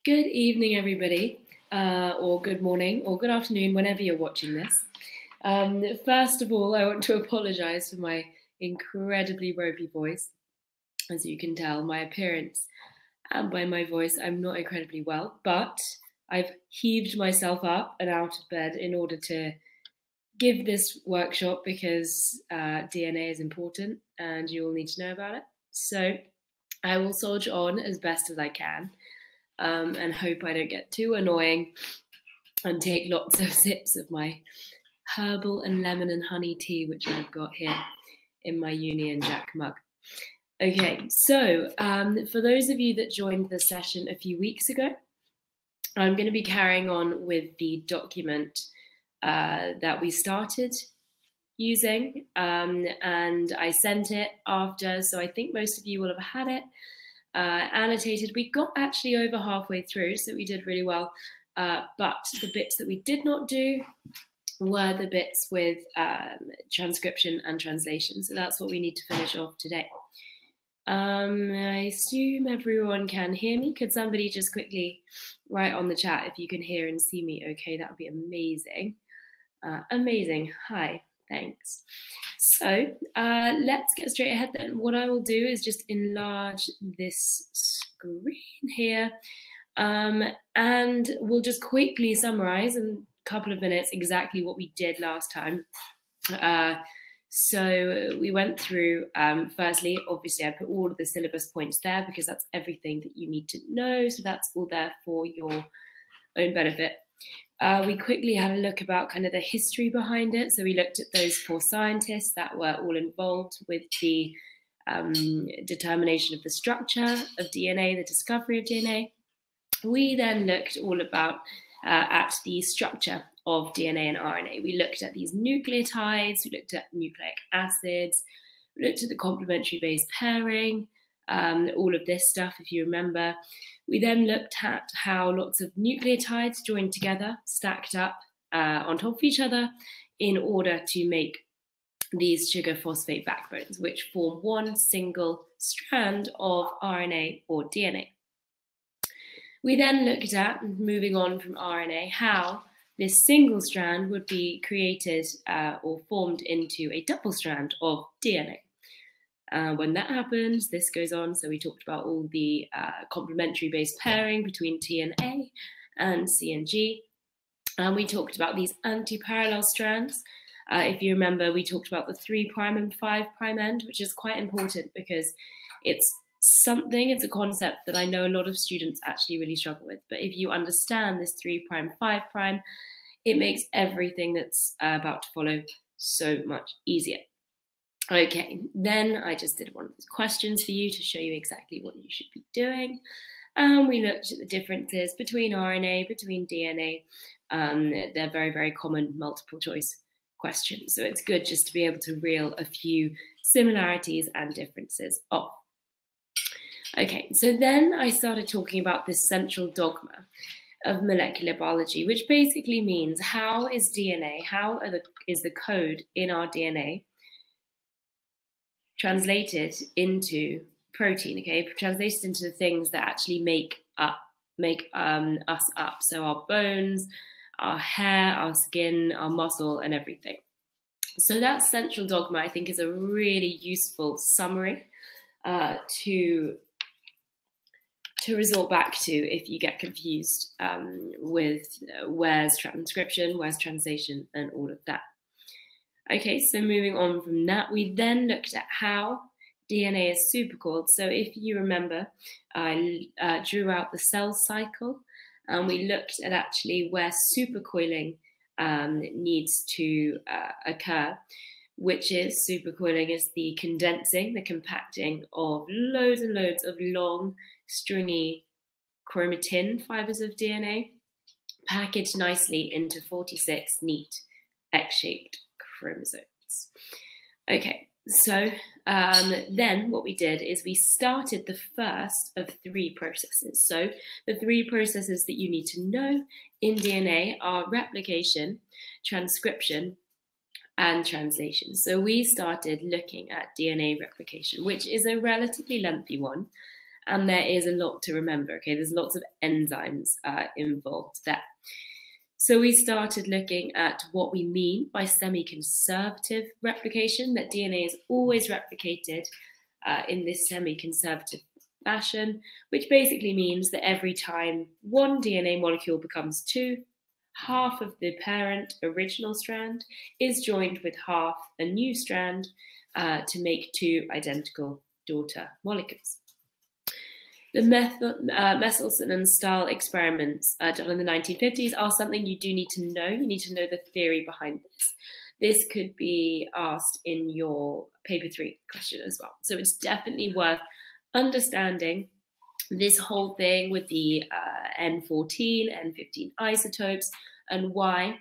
Good evening, everybody, or good morning, or good afternoon, whenever you're watching this. First of all, I want to apologize for my incredibly ropey voice. As you can tell, my appearance and by my voice, I'm not incredibly well, but I've heaved myself up and out of bed in order to give this workshop because DNA is important and you all need to know about it. So I will soldier on as best as I can. And hope I don't get too annoying and take lots of sips of my herbal and lemon and honey tea, which I've got here in my Union Jack mug. Okay, so for those of you that joined the session a few weeks ago, I'm going to be carrying on with the document that we started using, and I sent it after, so I think most of you will have had it. Annotated. We got actually over halfway through, so we did really well. But the bits that we did not do were the bits with transcription and translation. So that's what we need to finish off today. I assume everyone can hear me. Could somebody just quickly write on the chat if you can hear and see me? Okay, that would be amazing. Amazing. Hi. Thanks. So let's get straight ahead then. What I will do is just enlarge this screen here, and we'll just quickly summarize in a couple of minutes exactly what we did last time. So we went through, firstly, obviously I put all of the syllabus points there because that's everything that you need to know. So that's all there for your own benefit. We quickly had a look about kind of the history behind it. So we looked at those 4 scientists that were all involved with the determination of the structure of DNA, the discovery of DNA. We then looked all about at the structure of DNA and RNA. We looked at these nucleotides, we looked at nucleic acids, we looked at the complementary base pairing, all of this stuff, if you remember. We then looked at how lots of nucleotides joined together, stacked up on top of each other in order to make these sugar phosphate backbones, which form one single strand of RNA or DNA. We then looked at, moving on from RNA, how this single strand would be created or formed into a double strand of DNA. When that happens, this goes on. So we talked about all the complementary base pairing between T and A and C and G. And we talked about these anti-parallel strands. If you remember, we talked about the 3' and 5' end, which is quite important because it's a concept that I know a lot of students actually really struggle with. But if you understand this 3', 5', it makes everything that's about to follow so much easier. Okay, then I just did one of those questions for you to show you exactly what you should be doing. And we looked at the differences between RNA, between DNA. They're very, very common multiple choice questions. So it's good just to be able to reel a few similarities and differences off. Okay, so then I started talking about this central dogma of molecular biology, which basically means how is DNA, is the code in our DNA translated into protein, okay? Translated into the things that actually make us up. So our bones, our hair, our skin, our muscle, and everything. So that central dogma, I think, is a really useful summary to resort back to if you get confused with where's transcription, where's translation, and all of that. Okay, so moving on from that, we then looked at how DNA is supercoiled. So if you remember, I drew out the cell cycle, and we looked at actually where supercoiling needs to occur, which is supercoiling is the condensing, the compacting of loads and loads of long, stringy chromatin fibers of DNA, packaged nicely into 46 neat X-shaped chromosomes. Okay, so then what we did is we started the first of 3 processes. So the 3 processes that you need to know in DNA are replication, transcription, and translation. So we started looking at DNA replication, which is a relatively lengthy one. And there is a lot to remember, okay? There's lots of enzymes involved there. So we started looking at what we mean by semi-conservative replication, that DNA is always replicated in this semi-conservative fashion, which basically means that every time one DNA molecule becomes two, half of the parent original strand is joined with half a new strand to make two identical daughter molecules. The Messelson style experiments done in the 1950s are something you do need to know. You need to know the theory behind this. This could be asked in your paper 3 question as well. So it's definitely worth understanding this whole thing with the N14, N15 isotopes and why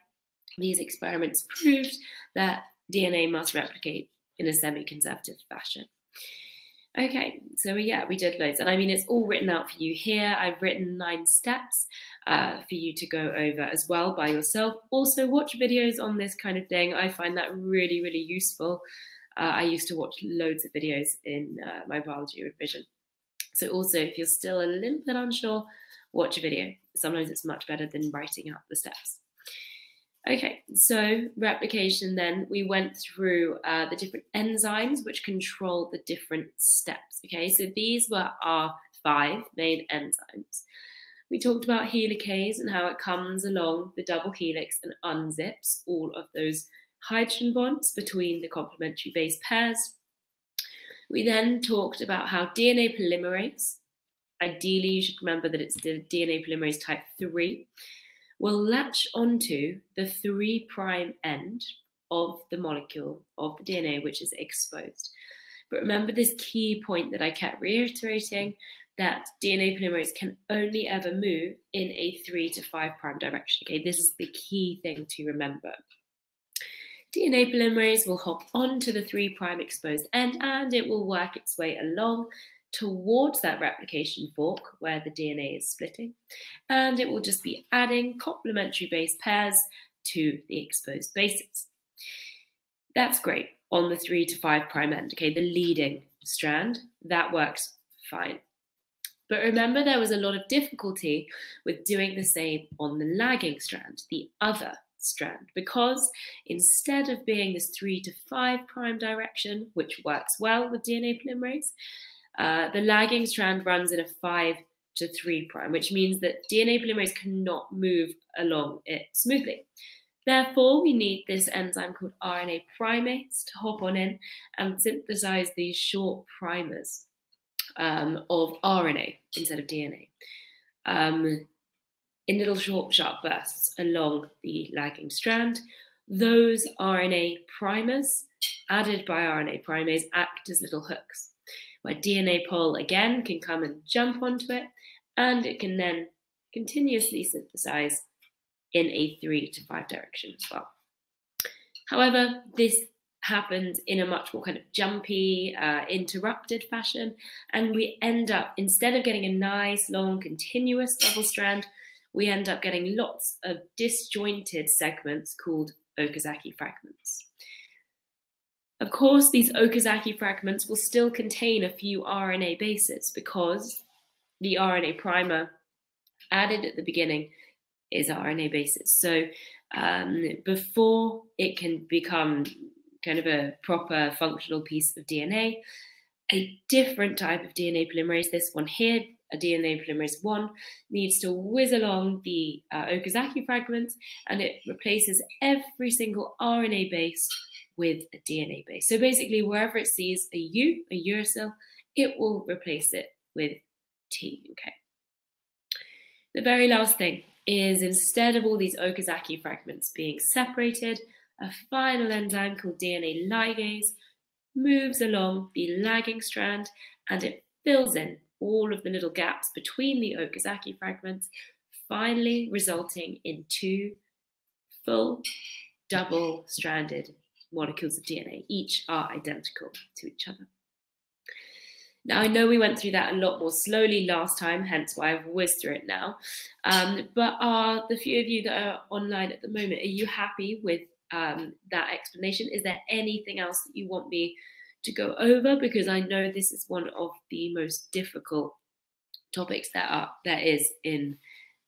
these experiments proved that DNA must replicate in a semi-conservative fashion. Okay, so yeah, we did loads. And I mean, it's all written out for you here. I've written 9 steps for you to go over as well by yourself. Also, watch videos on this kind of thing. I find that really, really useful. I used to watch loads of videos in my biology revision. So also, if you're still a little bit unsure, watch a video. Sometimes it's much better than writing out the steps. Okay, so replication then, we went through the different enzymes which control the different steps, okay? So these were our 5 main enzymes. We talked about helicase and how it comes along the double helix and unzips all of those hydrogen bonds between the complementary base pairs. We then talked about how DNA polymerase, ideally you should remember that it's the DNA polymerase type 3, will latch onto the 3' end of the molecule of the DNA which is exposed. But remember this key point that I kept reiterating, that DNA polymerase can only ever move in a 3' to 5' direction. Okay, this is the key thing to remember. DNA polymerase will hop onto the 3' exposed end and it will work its way along towards that replication fork where the DNA is splitting, and it will just be adding complementary base pairs to the exposed bases. That's great on the 3' to 5' end, okay, the leading strand, that works fine. But remember, there was a lot of difficulty with doing the same on the lagging strand, the other strand, because instead of being this 3' to 5' direction, which works well with DNA polymerase, the lagging strand runs in a 5' to 3', which means that DNA polymerase cannot move along it smoothly. Therefore, we need this enzyme called RNA primase to hop on in and synthesize these short primers of RNA instead of DNA in little short, sharp bursts along the lagging strand. Those RNA primers added by RNA primase act as little hooks, where DNA pol again can come and jump onto it, and it can then continuously synthesize in a 3' to 5' direction as well. However, this happens in a much more kind of jumpy, interrupted fashion, and we end up, instead of getting a nice, long, continuous double strand, we end up getting lots of disjointed segments called Okazaki fragments. Of course, these Okazaki fragments will still contain a few RNA bases because the RNA primer added at the beginning is RNA bases. So before it can become kind of a proper functional piece of DNA, a different type of DNA polymerase, this one here, a DNA polymerase 1, needs to whiz along the Okazaki fragments, and it replaces every single RNA base with a DNA base. So basically, wherever it sees a U, a uracil, it will replace it with T, okay? The very last thing is, instead of all these Okazaki fragments being separated, a final enzyme called DNA ligase moves along the lagging strand and it fills in all of the little gaps between the Okazaki fragments, finally resulting in 2 full double-stranded molecules of DNA. Each are identical to each other. Now, I know we went through that a lot more slowly last time, hence why I've whizzed through it now. But are the few of you that are online at the moment, are you happy with that explanation? Is there anything else that you want me to go over? Because I know this is one of the most difficult topics there is in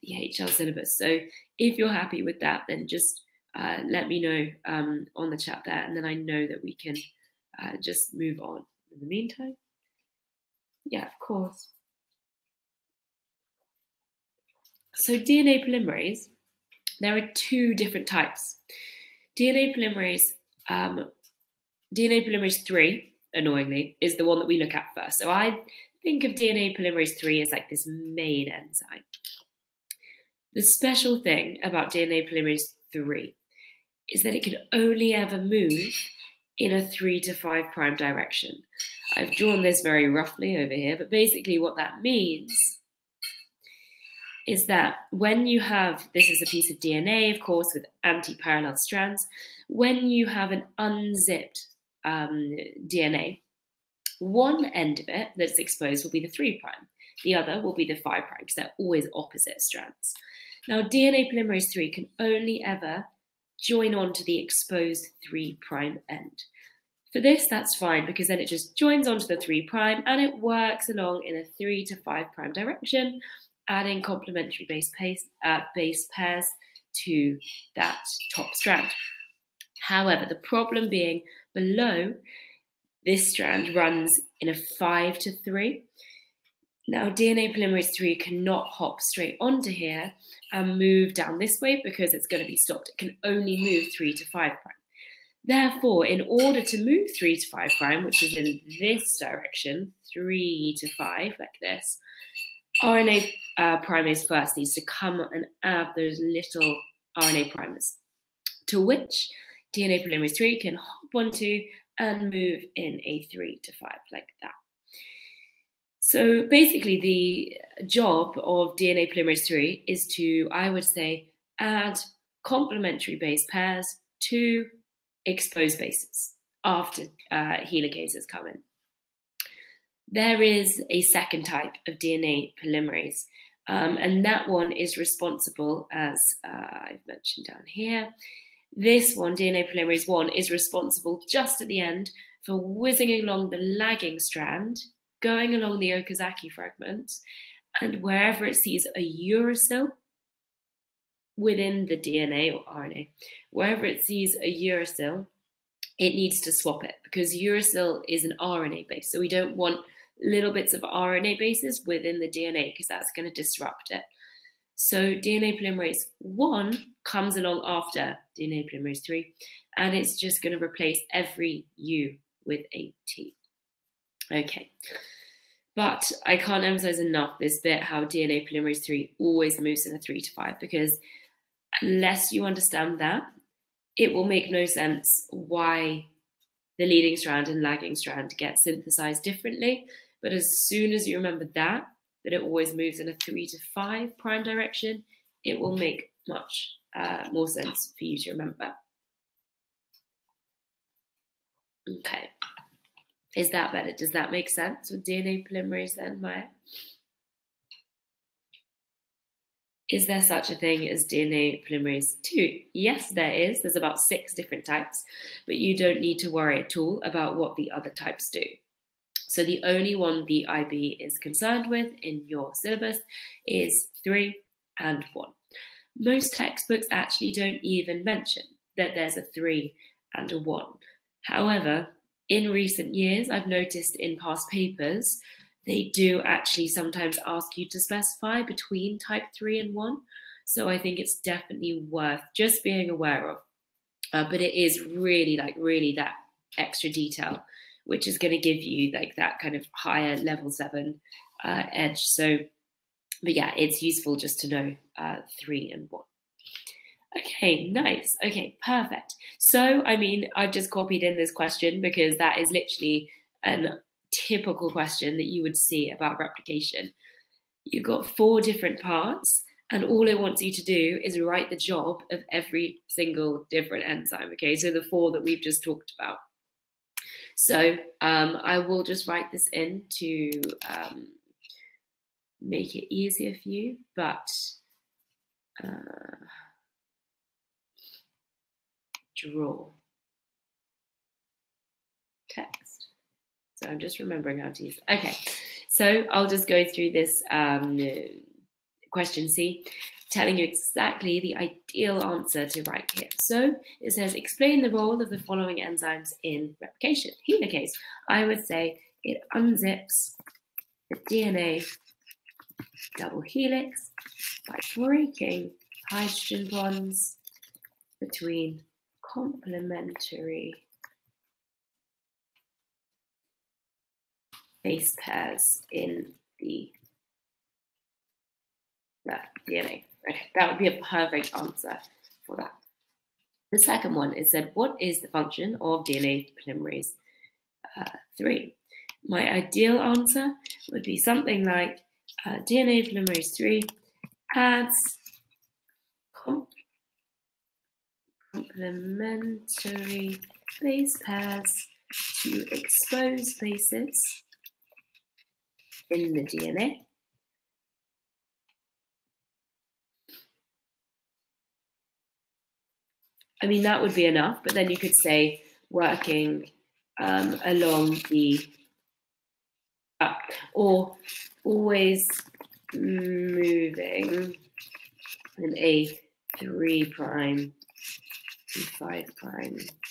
the HL syllabus. So if you're happy with that, then just let me know on the chat there, and then I know that we can just move on. In the meantime, yeah, of course. So DNA polymerase, there are two different types. DNA polymerase 3, annoyingly, is the one that we look at first. So I think of DNA polymerase 3 as like this main enzyme. The special thing about DNA polymerase 3 is that it can only ever move in a 3 to 5 prime direction. I've drawn this very roughly over here, but basically what that means is that when you have, this is a piece of DNA, of course, with anti-parallel strands, when you have an unzipped DNA, one end of it that's exposed will be the 3 prime. The other will be the 5 prime, because they're always opposite strands. Now, DNA polymerase 3 can only ever join onto the exposed 3 prime end. For this, that's fine, because then it just joins onto the 3 prime and it works along in a 3 to 5 prime direction, adding complementary base pairs to that top strand. However, the problem being below, this strand runs in a 5 to 3. Now, DNA polymerase 3 cannot hop straight onto here and move down this way because it's going to be stopped. It can only move 3 to 5 prime. Therefore, in order to move 3 to 5 prime, which is in this direction, 3 to 5, like this, RNA primase first needs to come and add those little RNA primers, to which DNA polymerase 3 can hop onto and move in a 3 to 5, like that. So basically, the job of DNA polymerase 3 is to, I would say, add complementary base pairs to exposed bases after helicases come in. There is a second type of DNA polymerase, and that one is responsible, as I've mentioned down here. This one, DNA polymerase 1, is responsible just at the end for whizzing along the lagging strand, going along the Okazaki fragments, and wherever it sees a uracil within the DNA or RNA, wherever it sees a uracil, it needs to swap it, because uracil is an RNA base. So we don't want little bits of RNA bases within the DNA, because that's going to disrupt it. So DNA polymerase 1 comes along after DNA polymerase 3, and it's just going to replace every U with a T. Okay. But I can't emphasize enough this bit, how DNA polymerase 3 always moves in a 3 to 5, because unless you understand that, it will make no sense why the leading strand and lagging strand get synthesized differently. But as soon as you remember that it always moves in a 3 to 5 prime direction, it will make much more sense for you to remember. Okay. Is that better? Does that make sense with DNA polymerase then, Maya? Is there such a thing as DNA polymerase 2? Yes, there is. There's about 6 different types, but you don't need to worry at all about what the other types do. So the only one the IB is concerned with in your syllabus is 3 and 1. Most textbooks actually don't even mention that there's a 3 and a 1. However, in recent years, I've noticed in past papers, they do actually sometimes ask you to specify between type 3 and 1. So I think it's definitely worth just being aware of. But it is really that extra detail, which is going to give you like that kind of higher level 7 edge. So, but yeah, it's useful just to know 3 and 1. Okay, nice. Okay, perfect. So, I mean, I've just copied in this question because that is literally a typical question that you would see about replication. You've got 4 different parts, and all it wants you to do is write the job of every single different enzyme. Okay, so the 4 that we've just talked about. So I will just write this in to make it easier for you, but draw text. So I'm just remembering how to use it. Okay, So I'll just go through this question C, telling you exactly the ideal answer to write here. So it says, explain the role of the following enzymes in replication. Helicase, I would say it unzips the DNA double helix by breaking hydrogen bonds between complementary base pairs in the DNA. Okay, that would be a perfect answer for that. The second one, it said, what is the function of DNA polymerase 3? My ideal answer would be something like DNA polymerase 3 adds complementary base pairs to exposed places in the DNA. I mean, that would be enough, but then you could say working along the or always moving in a 3' to 5'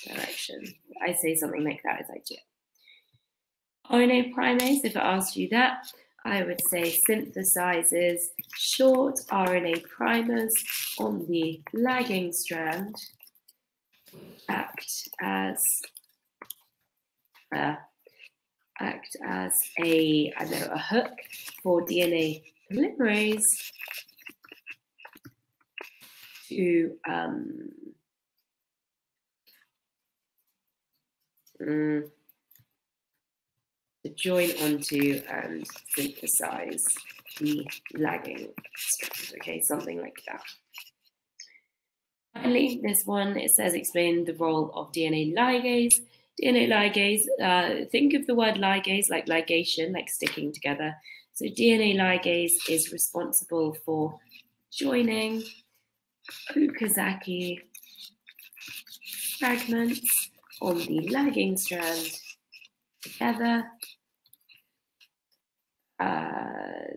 direction. I say something like that is ideal. RNA primase, if it asked you that, I would say synthesizes short RNA primers on the lagging strand, act as a hook for DNA polymerase to join onto and synthesize the lagging strand. Okay, something like that. Finally, this one, it says explain the role of DNA ligase. DNA ligase, think of the word ligase like ligation, like sticking together. So DNA ligase is responsible for joining Okazaki fragments on the lagging strand together,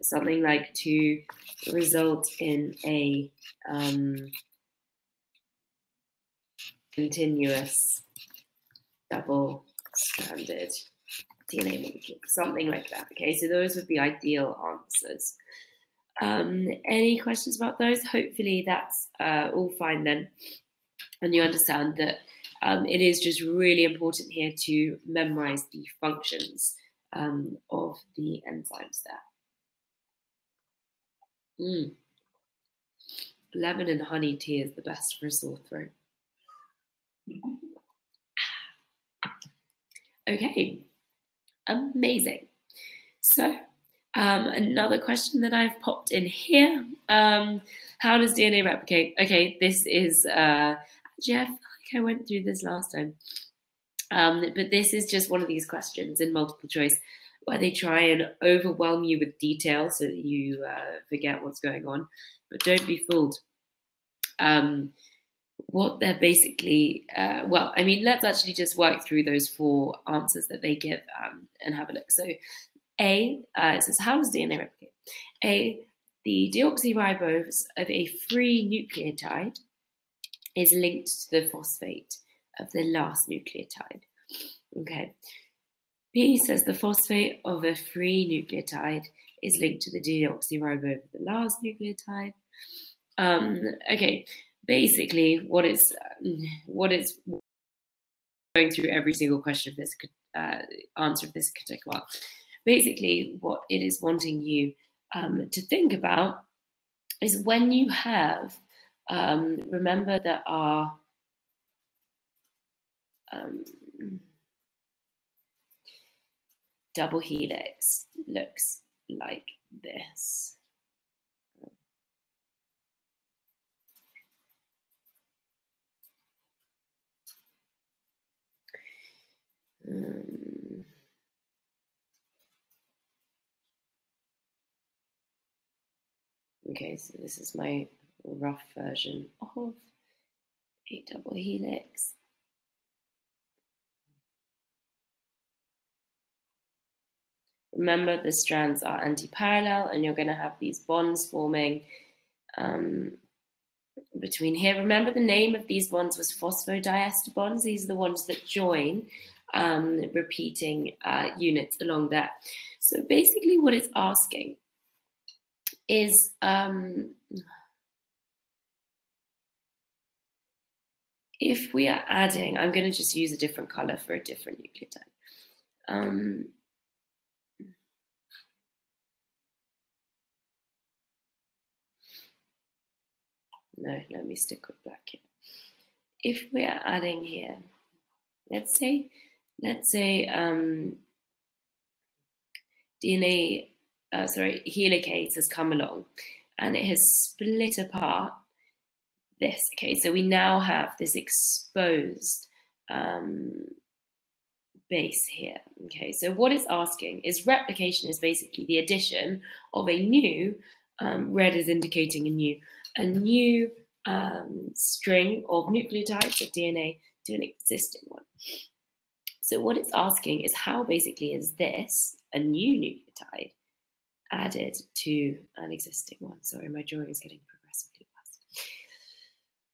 something like to result in a continuous double-stranded DNA molecule, something like that. Okay, so those would be ideal answers. Any questions about those? Hopefully that's all fine then, and you understand that it is just really important here to memorize the functions of the enzymes there. Lemon and honey tea is the best for a sore throat. Okay, amazing. So another question that I've popped in here, how does DNA replicate? Okay, this is, Jeff, I went through this last time, but this is just one of these questions in multiple choice where they try and overwhelm you with detail so that you forget what's going on, but don't be fooled. What they're basically, well, I mean, let's actually just work through those 4 answers that they give and have a look. So A, it says, how does DNA replicate? A, the deoxyribose of a free nucleotide is linked to the phosphate of the last nucleotide. Okay. B says the phosphate of a free nucleotide is linked to the deoxyribose of the last nucleotide. Okay, basically what it's going through every single question of this answer of this could take a while. Basically, what it is wanting you to think about is when you have, remember that our double helix looks like this. Okay, so this is my rough version of a double helix. Remember, the strands are anti-parallel, and you're going to have these bonds forming between here. Remember, the name of these bonds was phosphodiester bonds. These are the ones that join repeating units along there. So basically what it's asking is if we are adding, I'm going to just use a different color for a different nucleotide. No, let me stick with black here. If we are adding here, let's say DNA, helicase has come along and it has split apart this. Okay, so we now have this exposed base here. Okay, so what it's asking is replication is basically the addition of a new, red is indicating a new string of nucleotides of DNA to an existing one. So what it's asking is how basically is this, a new nucleotide, added to an existing one. Sorry, my drawing is getting progressively worse.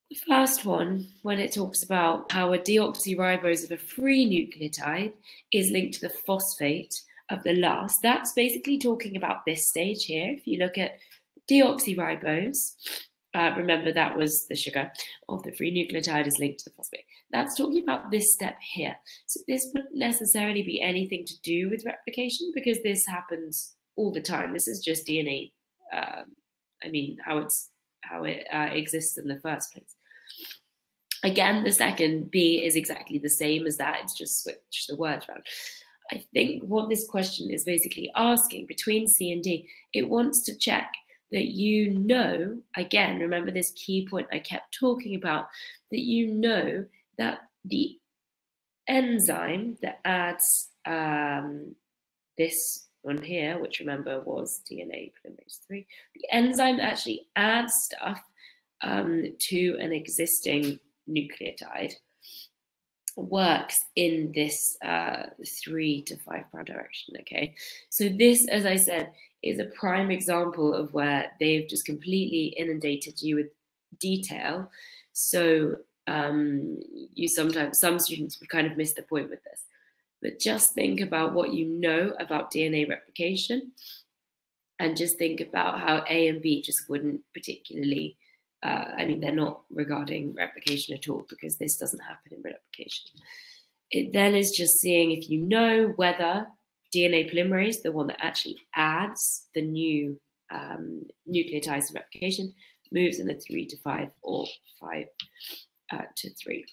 The first one, when it talks about how a deoxyribose of a free nucleotide is linked to the phosphate of the last, that's basically talking about this stage here. If you look at deoxyribose, remember that was the sugar of the free nucleotide is linked to the phosphate. That's talking about this step here. So this wouldn't necessarily be anything to do with replication because this happens all the time. This is just DNA. How it exists in the first place. Again, the second B is exactly the same as that. It's just switched the words around. I think what this question is basically asking between C and D, it wants to check that you know, again, remember this key point I kept talking about, that you know that the enzyme that adds this one here, which remember was DNA polymerase 3, the enzyme that actually adds stuff to an existing nucleotide works in this 3 to 5' direction, okay? So this, as I said, is a prime example of where they've just completely inundated you with detail. So some students would kind of miss the point with this. But just think about what you know about DNA replication and just think about how A and B just wouldn't particularly, they're not regarding replication at all because this doesn't happen in replication. It then is just seeing if you know whether DNA polymerase, the one that actually adds the new nucleotides in replication, moves in a 3 to 5 or 5 to 3.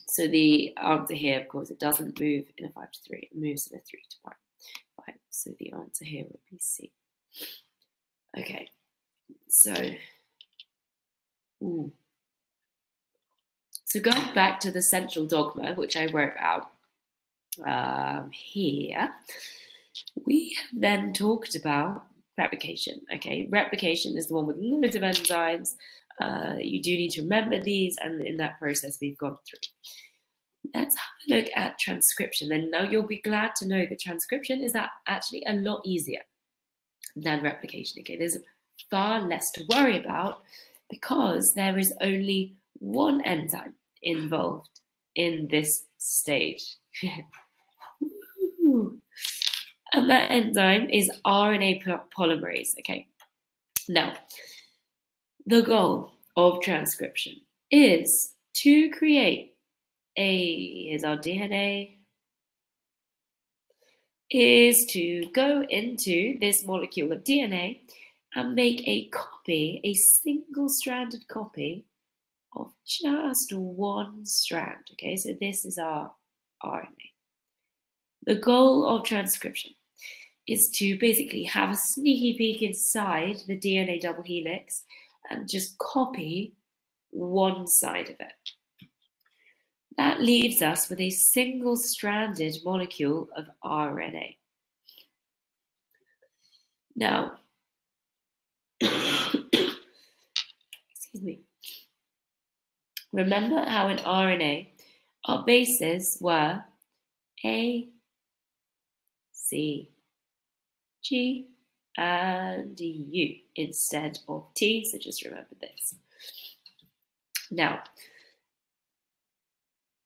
So the answer here, of course, it doesn't move in a 5 to 3, it moves in a 3 to 5. So the answer here would be C. Okay, so going back to the central dogma, which I wrote out here, we have then talked about replication. Okay, replication is the one with loads of enzymes. You do need to remember these, and in that process we've gone through. Let's have a look at transcription. And now you'll be glad to know that transcription is actually a lot easier than replication. Okay, there's far less to worry about because there is only one enzyme involved in this stage. And that enzyme is RNA polymerase. Okay, now the goal of transcription is to create here's our DNA, is to go into this molecule of DNA and make a copy, a single-stranded copy of just one strand. Okay, so this is our RNA. The goal of transcription is to basically have a sneaky peek inside the DNA double helix and just copy one side of it. That leaves us with a single-stranded molecule of RNA. Now, excuse me. Remember how in RNA, our bases were A, C, G, and U instead of T. So just remember this. Now,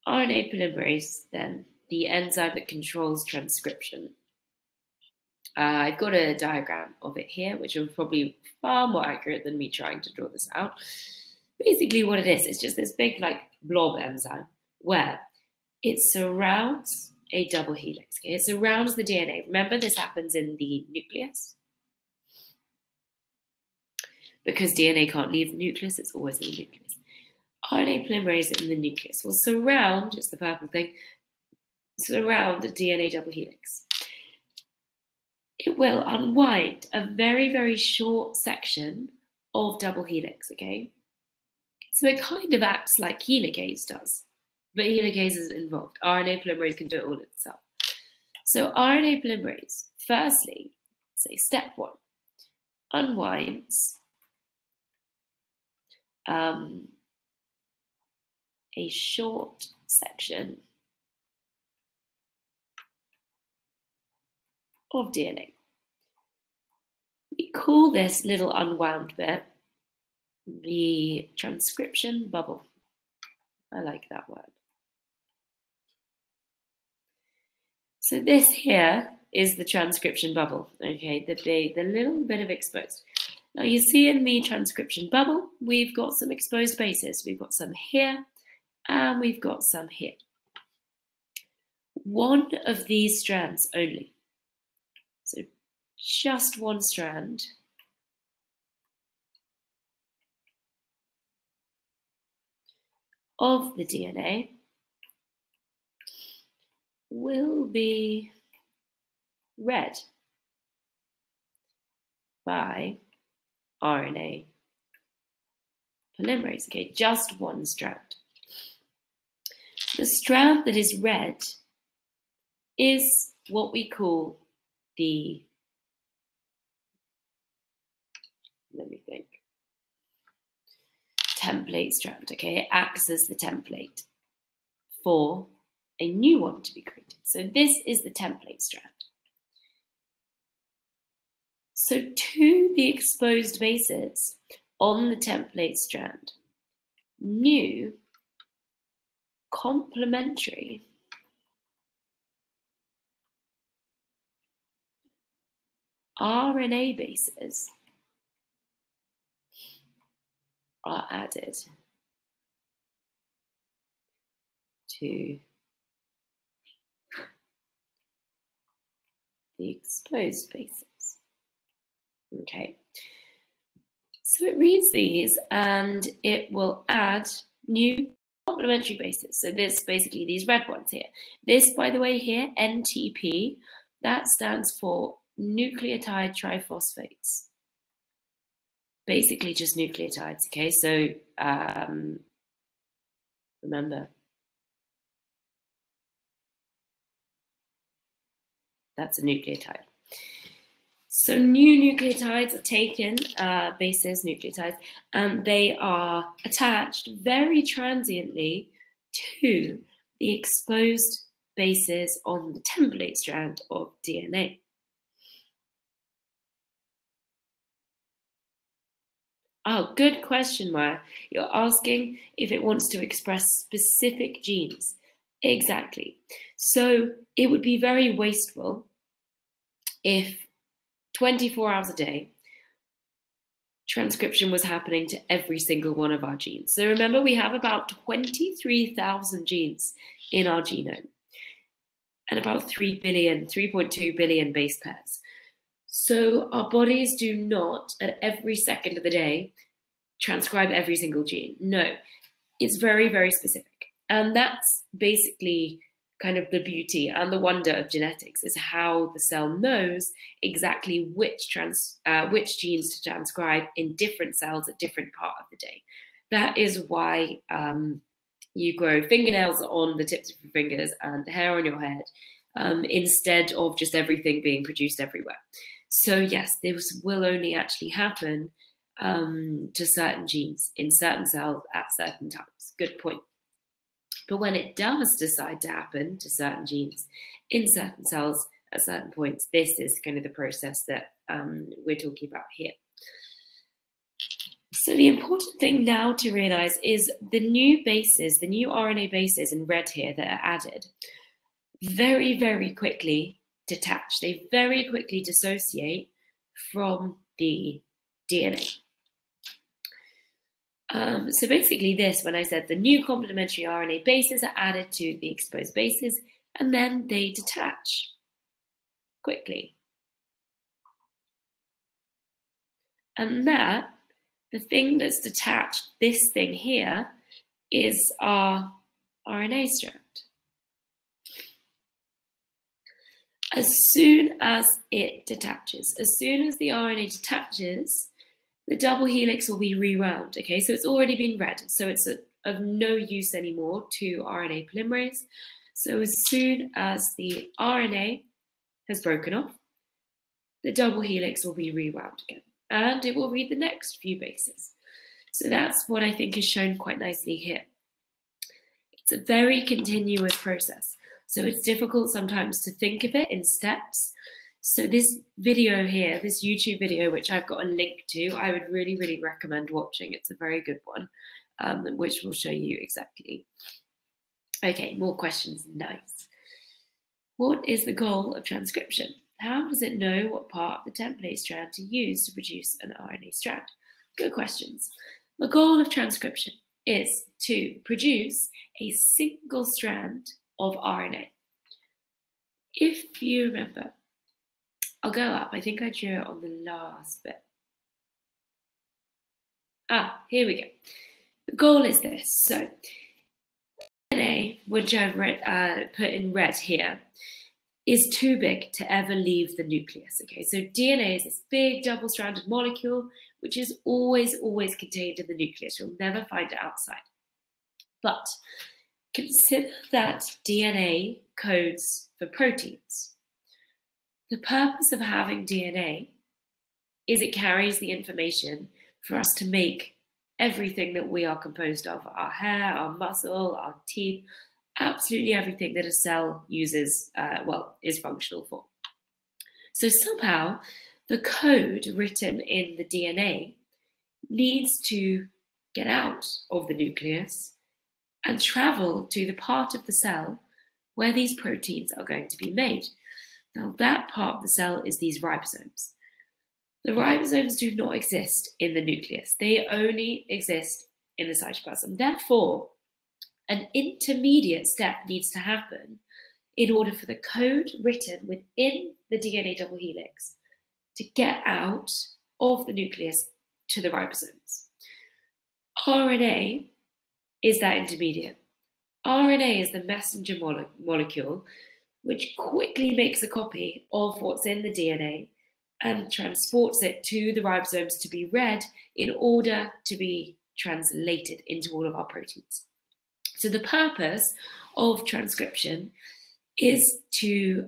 RNA polymerase, then, the enzyme that controls transcription. I've got a diagram of it here, which is probably far more accurate than me trying to draw this out. Basically what it is, it's just this big like blob enzyme where it surrounds a double helix. Okay? It surrounds the DNA. Remember, this happens in the nucleus. Because DNA can't leave the nucleus, it's always in the nucleus. RNA polymerase in the nucleus will surround, it's the purple thing, surround the DNA double helix. It will unwind a very, very short section of double helix, okay? So it kind of acts like helicase does, but helicase is involved. RNA polymerase can do it all itself. So RNA polymerase, firstly, say step one, unwinds a short section of DNA. We call this little unwound bit the transcription bubble. I like that word. So this here is the transcription bubble, okay, the little bit of exposed. Now you see in the transcription bubble, we've got some exposed bases. We've got some here and we've got some here. One of these strands only. So just one strand of the DNA will be read by RNA polymerase, okay, just one strand. The strand that is read is what we call the, let me think, template strand, okay? It acts as the template for a new one to be created. So this is the template strand. So to the exposed bases on the template strand, new complementary RNA bases are added to the exposed bases. Okay, so it reads these and it will add new complementary bases. So this basically these red ones here. This, by the way, here, NTP, that stands for nucleotide triphosphates. Basically just nucleotides, okay? So remember, that's a nucleotide. So new nucleotides are taken, bases, nucleotides, and they are attached very transiently to the exposed bases on the template strand of DNA. Oh, good question, Maya. You're asking if it wants to express specific genes. Exactly. So it would be very wasteful if 24 hours a day, transcription was happening to every single one of our genes. So remember, we have about 23,000 genes in our genome and about 3.2 billion base pairs. So our bodies do not, at every second of the day, transcribe every single gene. No, it's very, very specific. And that's basically kind of the beauty and the wonder of genetics, is how the cell knows exactly which genes to transcribe in different cells at different part of the day. That is why you grow fingernails on the tips of your fingers and hair on your head, instead of just everything being produced everywhere. So yes, this will only actually happen to certain genes in certain cells at certain times. Good point. But when it does decide to happen to certain genes in certain cells at certain points. This is kind of the process that we're talking about here. So the important thing now to realize is the new bases, the new RNA bases in red here that are added, very, very quickly detach. They very quickly dissociate from the DNA. So basically this, when I said the new complementary RNA bases are added to the exposed bases, and then they detach quickly. And that, the thing that's detached, this thing here, is our RNA strand. As soon as it detaches, as soon as the RNA detaches, the double helix will be rewound, okay? So it's already been read, so it's of no use anymore to RNA polymerase. So as soon as the RNA has broken off, the double helix will be rewound again, and it will read the next few bases. So that's what I think is shown quite nicely here. It's a very continuous process, so it's difficult sometimes to think of it in steps. So this video here, this YouTube video, which I've got a link to, I would really, really recommend watching. It's a very good one, which will show you exactly. Okay, more questions. Nice. What is the goal of transcription? How does it know what part of the template strand to use to produce an RNA strand? Good questions. The goal of transcription is to produce a single strand of RNA. If you remember, I'll go up. I think I drew it on the last bit. Here we go. The goal is this. So DNA, which I've put in red here, is too big to ever leave the nucleus. Okay, so DNA is this big double-stranded molecule, which is always, always contained in the nucleus. You'll never find it outside. But consider that DNA codes for proteins. The purpose of having DNA is it carries the information for us to make everything that we are composed of, our hair, our muscle, our teeth, absolutely everything that a cell uses, is functional for. So somehow the code written in the DNA needs to get out of the nucleus and travel to the part of the cell where these proteins are going to be made. Now that part of the cell is these ribosomes. The ribosomes do not exist in the nucleus. They only exist in the cytoplasm. Therefore, an intermediate step needs to happen in order for the code written within the DNA double helix to get out of the nucleus to the ribosomes. RNA is that intermediate. RNA is the messenger molecule which quickly makes a copy of what's in the DNA and transports it to the ribosomes to be read in order to be translated into all of our proteins. So the purpose of transcription is to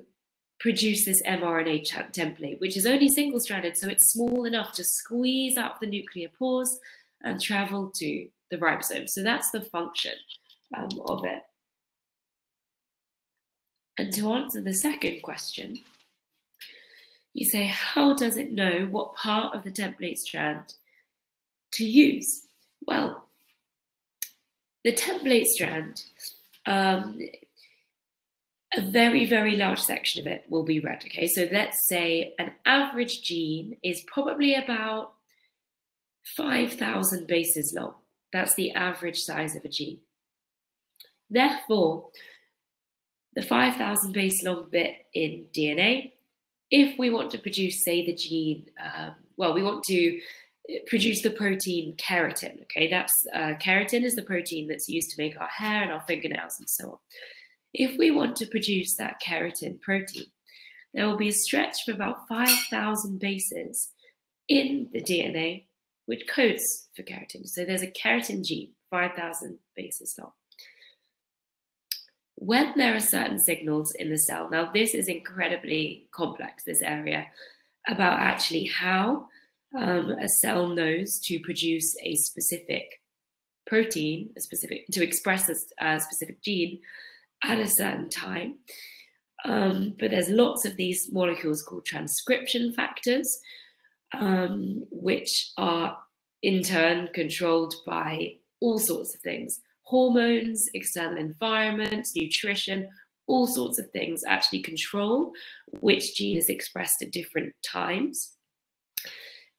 produce this mRNA template, which is only single-stranded, so it's small enough to squeeze out the nuclear pores and travel to the ribosome. So that's the function of it. And to answer the second question, you say, how does it know what part of the template strand to use? Well, the template strand, a very, very large section of it will be read, okay? So let's say an average gene is probably about 5,000 bases long. That's the average size of a gene. Therefore, the 5,000 base long bit in DNA, if we want to produce, say, the gene, we want to produce the protein keratin, okay? That's keratin is the protein that's used to make our hair and our fingernails and so on. If we want to produce that keratin protein, there will be a stretch of about 5,000 bases in the DNA which codes for keratin. So there's a keratin gene, 5,000 bases long. When there are certain signals in the cell, now this is incredibly complex, this area, about actually how a cell knows to produce a specific protein, to express a specific gene at a certain time. But there's lots of these molecules called transcription factors, which are in turn controlled by all sorts of things: hormones, external environment, nutrition, all sorts of things actually control which gene is expressed at different times.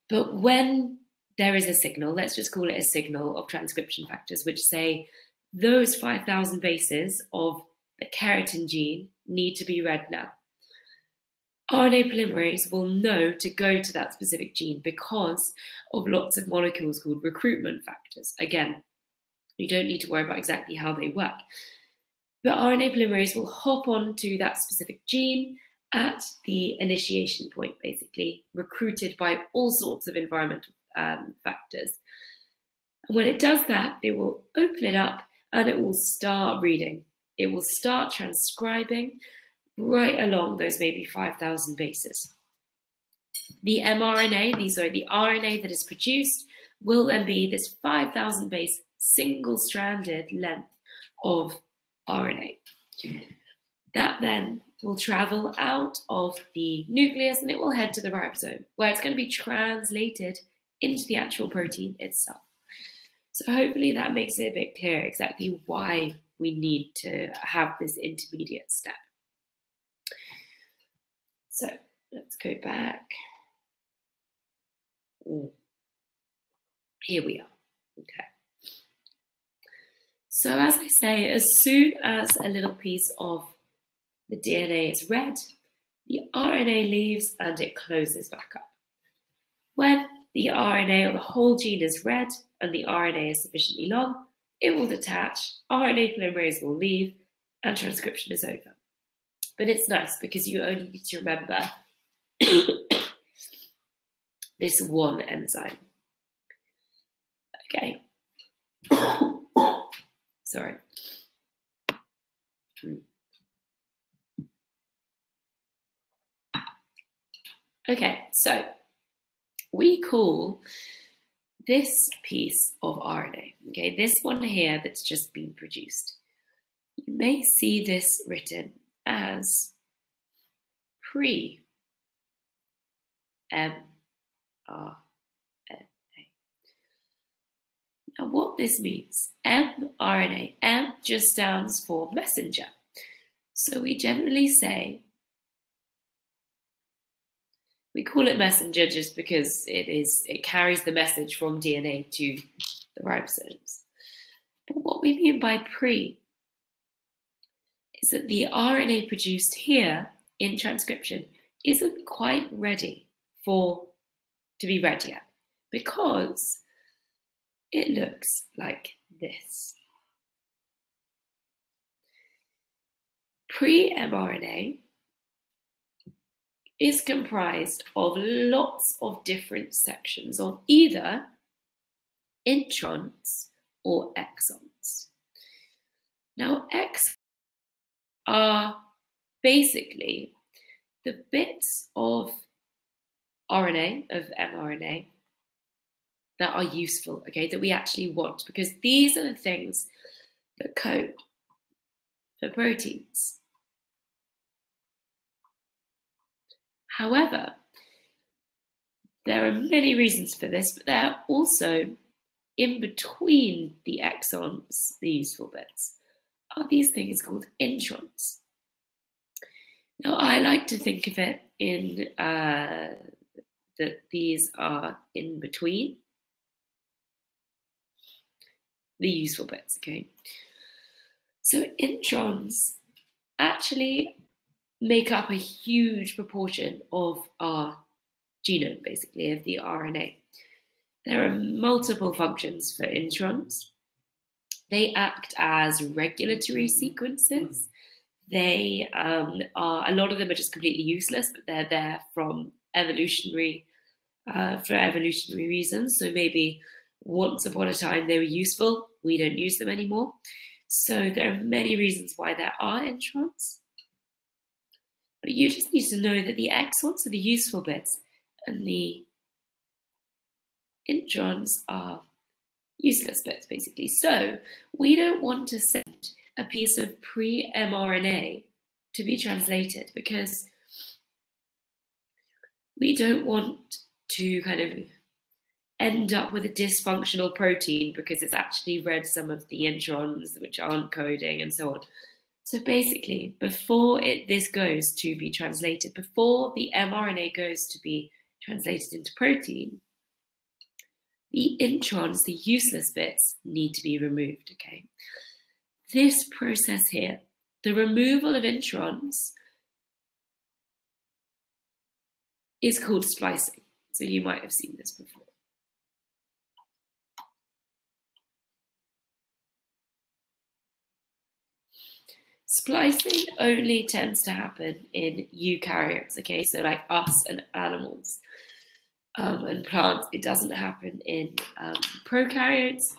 But when there is a signal, let's just call it a signal of transcription factors, which say those 5,000 bases of the keratin gene need to be read now. RNA polymerase will know to go to that specific gene because of lots of molecules called recruitment factors. Again, you don't need to worry about exactly how they work. But RNA polymerase will hop onto that specific gene at the initiation point, basically, recruited by all sorts of environmental factors. And when it does that, it will open it up and it will start reading. It will start transcribing right along those maybe 5,000 bases. The mRNA, the RNA that is produced, will then be this 5,000 base single-stranded length of RNA. That then will travel out of the nucleus and it will head to the ribosome, where it's going to be translated into the actual protein itself. So hopefully that makes it a bit clearer exactly why we need to have this intermediate step. So let's go back. Here we are. Okay. So as I say, as soon as a little piece of the DNA is read, the RNA leaves and it closes back up. When the RNA or the whole gene is read and the RNA is sufficiently long, it will detach, RNA polymerase will leave, and transcription is over. But it's nice because you only need to remember this one enzyme. Okay. Sorry. Okay, so we call this piece of RNA, okay, this one here that's just been produced. You may see this written as pre-mRNA. Now what this means, mRNA, M just stands for messenger. So we generally say, we call it messenger just because it carries the message from DNA to the ribosomes. But what we mean by pre is that the RNA produced here in transcription isn't quite ready to be read yet, because it looks like this. Pre-mRNA is comprised of lots of different sections of either introns or exons. Now, exons are basically the bits of RNA, of mRNA, that are useful, okay, that we actually want, because these are the things that code for proteins. However, there are many reasons for this, but there are also in between the exons, the useful bits, are these things called introns. Now, I like to think of it in that these are in between the useful bits, okay? So introns actually make up a huge proportion of our genome, basically, of the RNA. There are multiple functions for introns. They act as regulatory sequences. They are, a lot of them are just completely useless, but they're there from evolutionary, for evolutionary reasons. So maybe once upon a time they were useful, we don't use them anymore. So there are many reasons why there are introns. But you just need to know that the exons are the useful bits and the introns are useless bits, basically. So we don't want to send a piece of pre-mRNA to be translated, because we don't want to kind of end up with a dysfunctional protein because it's actually read some of the introns which aren't coding and so on. So basically, before this goes to be translated, before the mRNA goes to be translated into protein, the introns, the useless bits, need to be removed, okay? This process here, the removal of introns, is called splicing. So you might have seen this before. Splicing only tends to happen in eukaryotes, okay? So like us and animals and plants. It doesn't happen in prokaryotes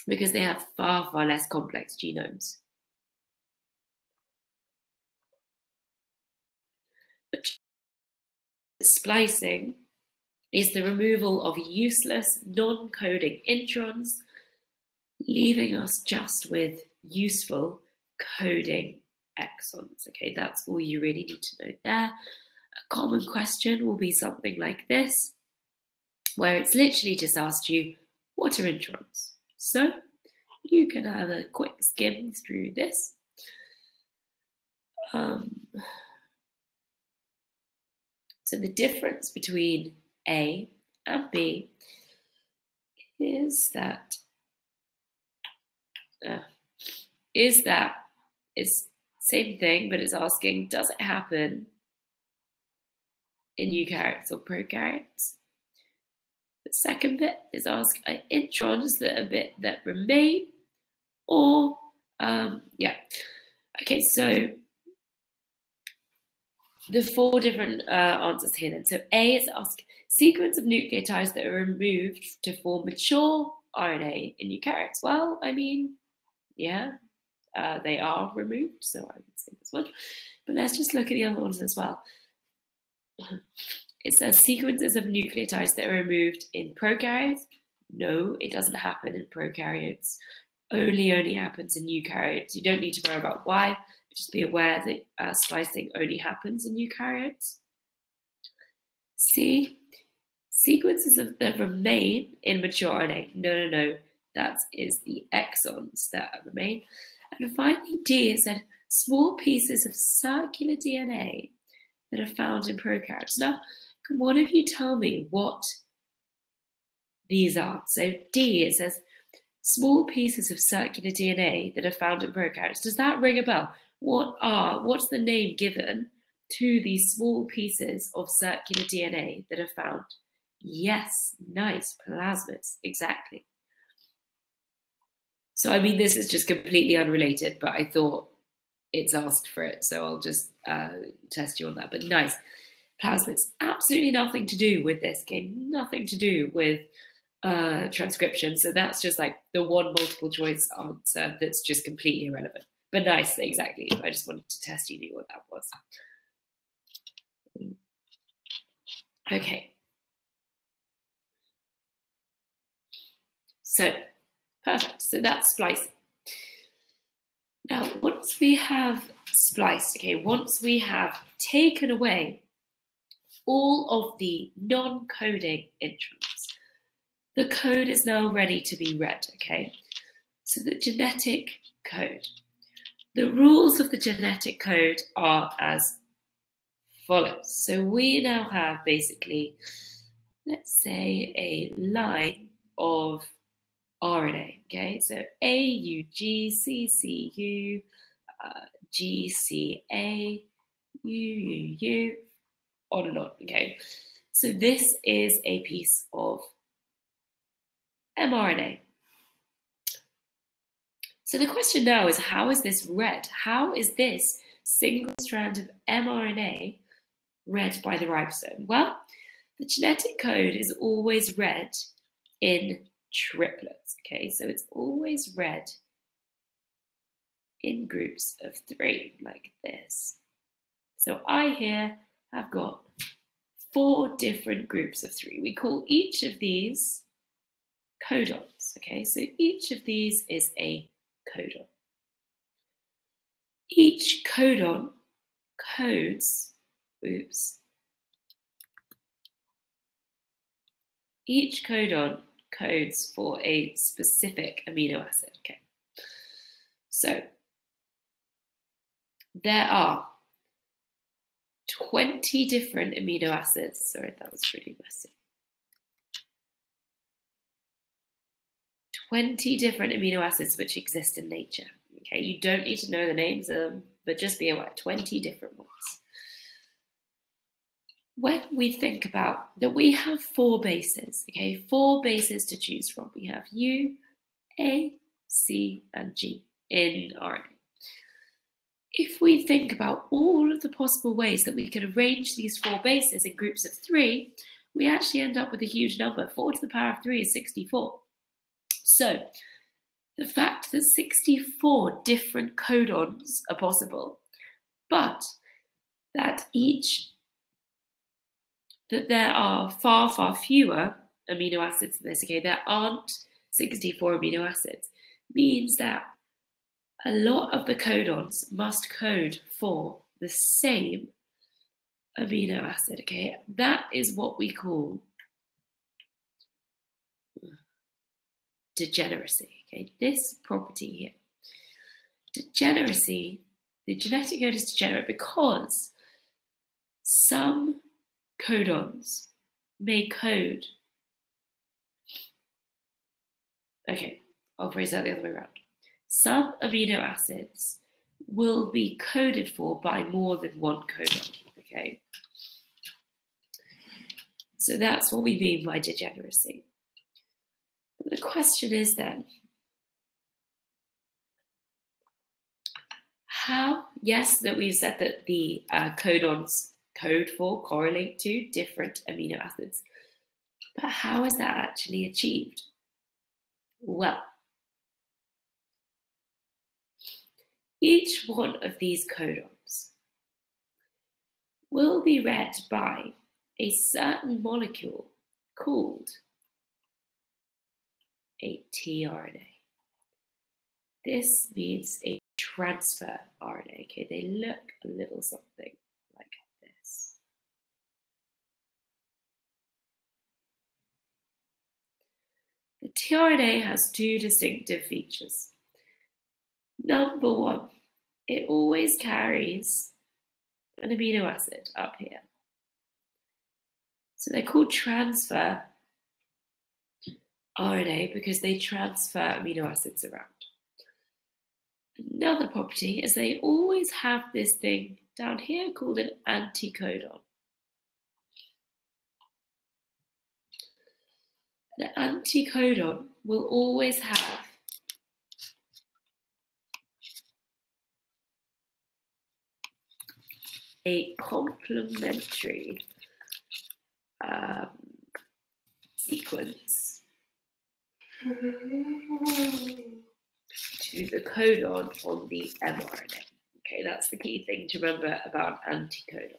because they have far, far less complex genomes. But splicing is the removal of useless, non-coding introns, leaving us just with useful coding exons. Okay, that's all you really need to know there. A common question will be something like this, where it's literally just asked you, what are introns? So you can have a quick skim through this. So the difference between A and B is that it's same thing, but it's asking, does it happen in eukaryotes or prokaryotes? The second bit is asking, are introns that remain, or yeah. Okay, so the four different answers here then. So A is ask sequence of nucleotides that are removed to form mature RNA in eukaryotes. Well, I mean, yeah, they are removed, so I would say this one. But let's just look at the other ones as well. It says sequences of nucleotides that are removed in prokaryotes. No, it doesn't happen in prokaryotes. Only happens in eukaryotes. You don't need to worry about why. Just be aware that splicing only happens in eukaryotes. C, sequences that remain in mature RNA. No. That is the exons that remain. And finally, D is that small pieces of circular DNA that are found in prokaryotes. Now, can one of you tell me what these are? So D, it says small pieces of circular DNA that are found in prokaryotes. Does that ring a bell? What's the name given to these small pieces of circular DNA that are found? Yes, nice, plasmids, exactly. So, I mean, this is just completely unrelated, but I thought it's asked for it, so I'll just test you on that. But nice, plasmids, absolutely nothing to do with this game, nothing to do with transcription. So that's just like the one multiple choice answer that's just completely irrelevant. But nice, exactly. I just wanted to test you knew what that was. Okay. So, perfect. So that's splicing. Now, once we have spliced, okay, once we have taken away all of the non-coding introns, the code is now ready to be read, okay? So the genetic code. The rules of the genetic code are as follows. So we now have basically, let's say, a line of RNA, okay? So AUG, CCU, GCA, UUU, on and on, okay? So this is a piece of mRNA. So the question now is, how is this read? How is this single strand of mRNA read by the ribosome? Well, the genetic code is always read in triplets, okay? So it's always read in groups of 3, like this. So I here have got 4 different groups of 3. We call each of these codons, okay? So each of these is a codon. Each codon codes, each codon codes for a specific amino acid. Okay. So there are 20 different amino acids. Sorry, that was really messy. 20 different amino acids which exist in nature. Okay, you don't need to know the names of them, but just be aware, 20 different ones. When we think about that, we have 4 bases, okay, 4 bases to choose from. We have U, A, C, and G in RNA. If we think about all of the possible ways that we can arrange these 4 bases in groups of 3, we actually end up with a huge number. 4 to the power of 3 is 64. So the fact that 64 different codons are possible, but that there are far, far fewer amino acids in this, okay, there aren't 64 amino acids, means that a lot of the codons must code for the same amino acid, okay? That is what we call degeneracy, okay? This property here. Degeneracy, the genetic code is degenerate because some codons may code. Okay, I'll phrase that the other way around. Some amino acids will be coded for by more than one codon, okay? So that's what we mean by degeneracy. The question is then, how, yes, that we've said that the codons code for, correlate to different amino acids, but how is that actually achieved? Well, each one of these codons will be read by a certain molecule called a tRNA. This means a transfer RNA. Okay, they look a little something like this. The tRNA has 2 distinctive features. Number 1, it always carries an amino acid up here. So they're called transfer RNA because they transfer amino acids around. Another property is they always have this thing down here called an anticodon. The anticodon will always have a complementary sequence to the codon on the mRNA. Okay, that's the key thing to remember about anticodon.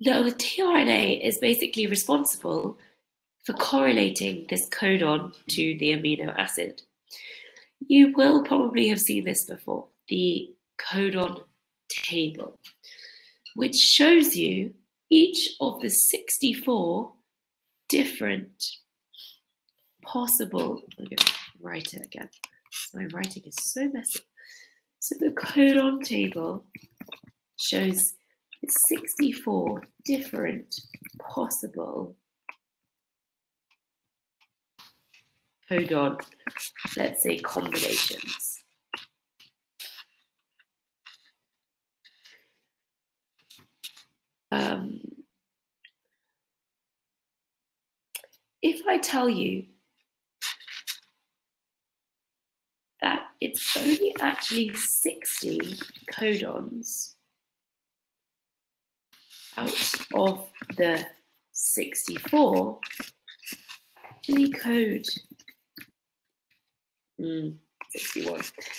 Now, the tRNA is basically responsible for correlating this codon to the amino acid. You will probably have seen this before, the codon table, which shows you each of the 64 different possible, I'm going to write it again. My writing is so messy. So the codon table shows 64 different possible codon, let's say, combinations. If I tell you that it's only actually 60 codons out of the 64 actually code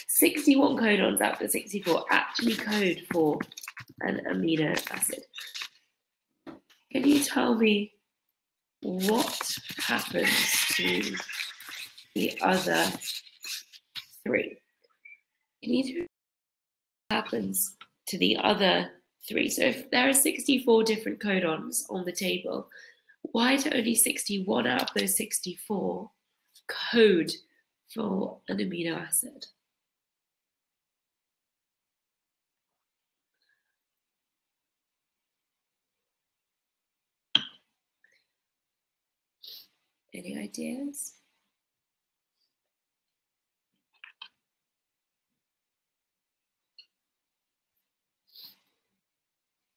61 codons out of the 64 actually code for an amino acid. Can you tell me what happens to the other 3? You need to know what happens to the other 3. So if there are 64 different codons on the table, why do only 61 out of those 64 code for an amino acid? Any ideas?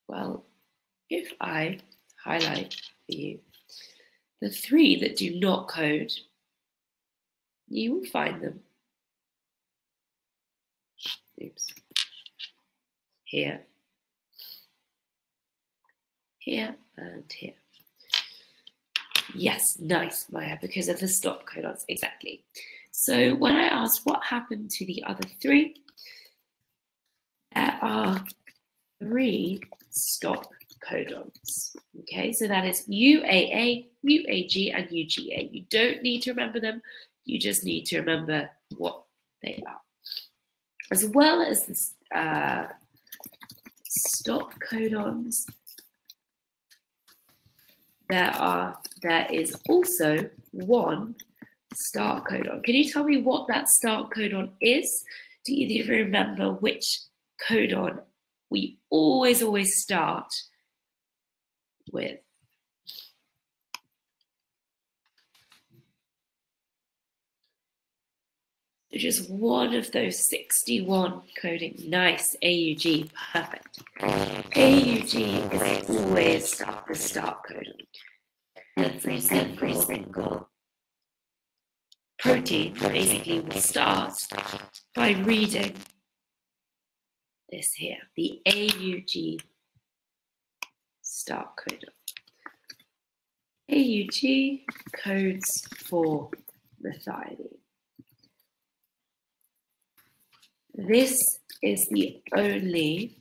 Well, if I highlight for you the 3 that do not code, you will find them. Oops. Here, here, and here. Yes, nice, Maya, because of the stop codons, exactly. So when I asked what happened to the other 3, there are 3 stop codons. Okay, so that is UAA, UAG, and UGA. You don't need to remember them, you just need to remember what they are. As well as the stop codons, there is also 1 start codon. Can you tell me what that start codon is? Do you even remember which codon we always start with? So just 1 of those 61 coding. Nice, AUG, perfect. AUG is always the start codon. Every single protein basically will start by reading this here, the AUG start codon. AUG codes for methionine. This is the only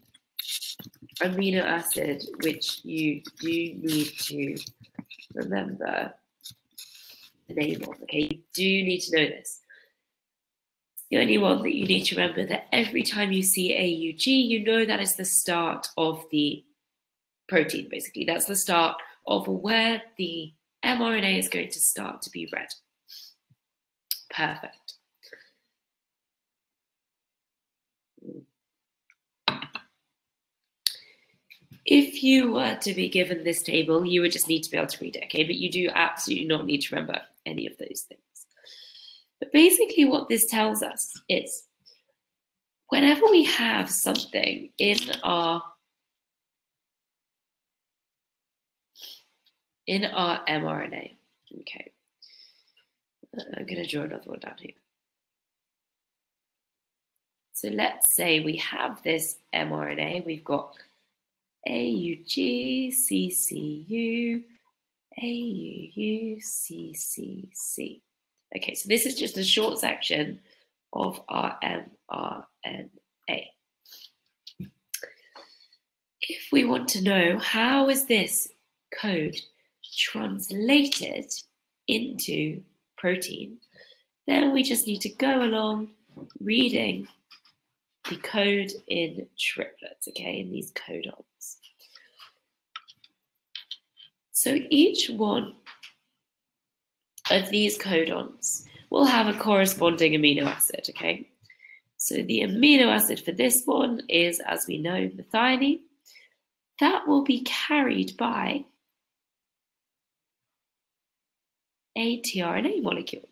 amino acid which you do need to remember the name of. Okay, you do need to know this. The only one that you need to remember that every time you see AUG, you know that is the start of the protein, basically. That's the start of where the mRNA is going to start to be read. Perfect. If you were to be given this table, you would just need to be able to read it, okay? But you do absolutely not need to remember any of those things. But basically what this tells us is whenever we have something in our mRNA, okay, I'm going to draw another one down here. So let's say we have this mRNA, we've got AUG, CCU, AUU, CCC. Okay, so this is just a short section of our mRNA. If we want to know how is this code translated into protein, then we just need to go along reading the code in triplets, okay, in these codons. So each one of these codons will have a corresponding amino acid, okay? So the amino acid for this one is, as we know, methionine. That will be carried by a tRNA molecule.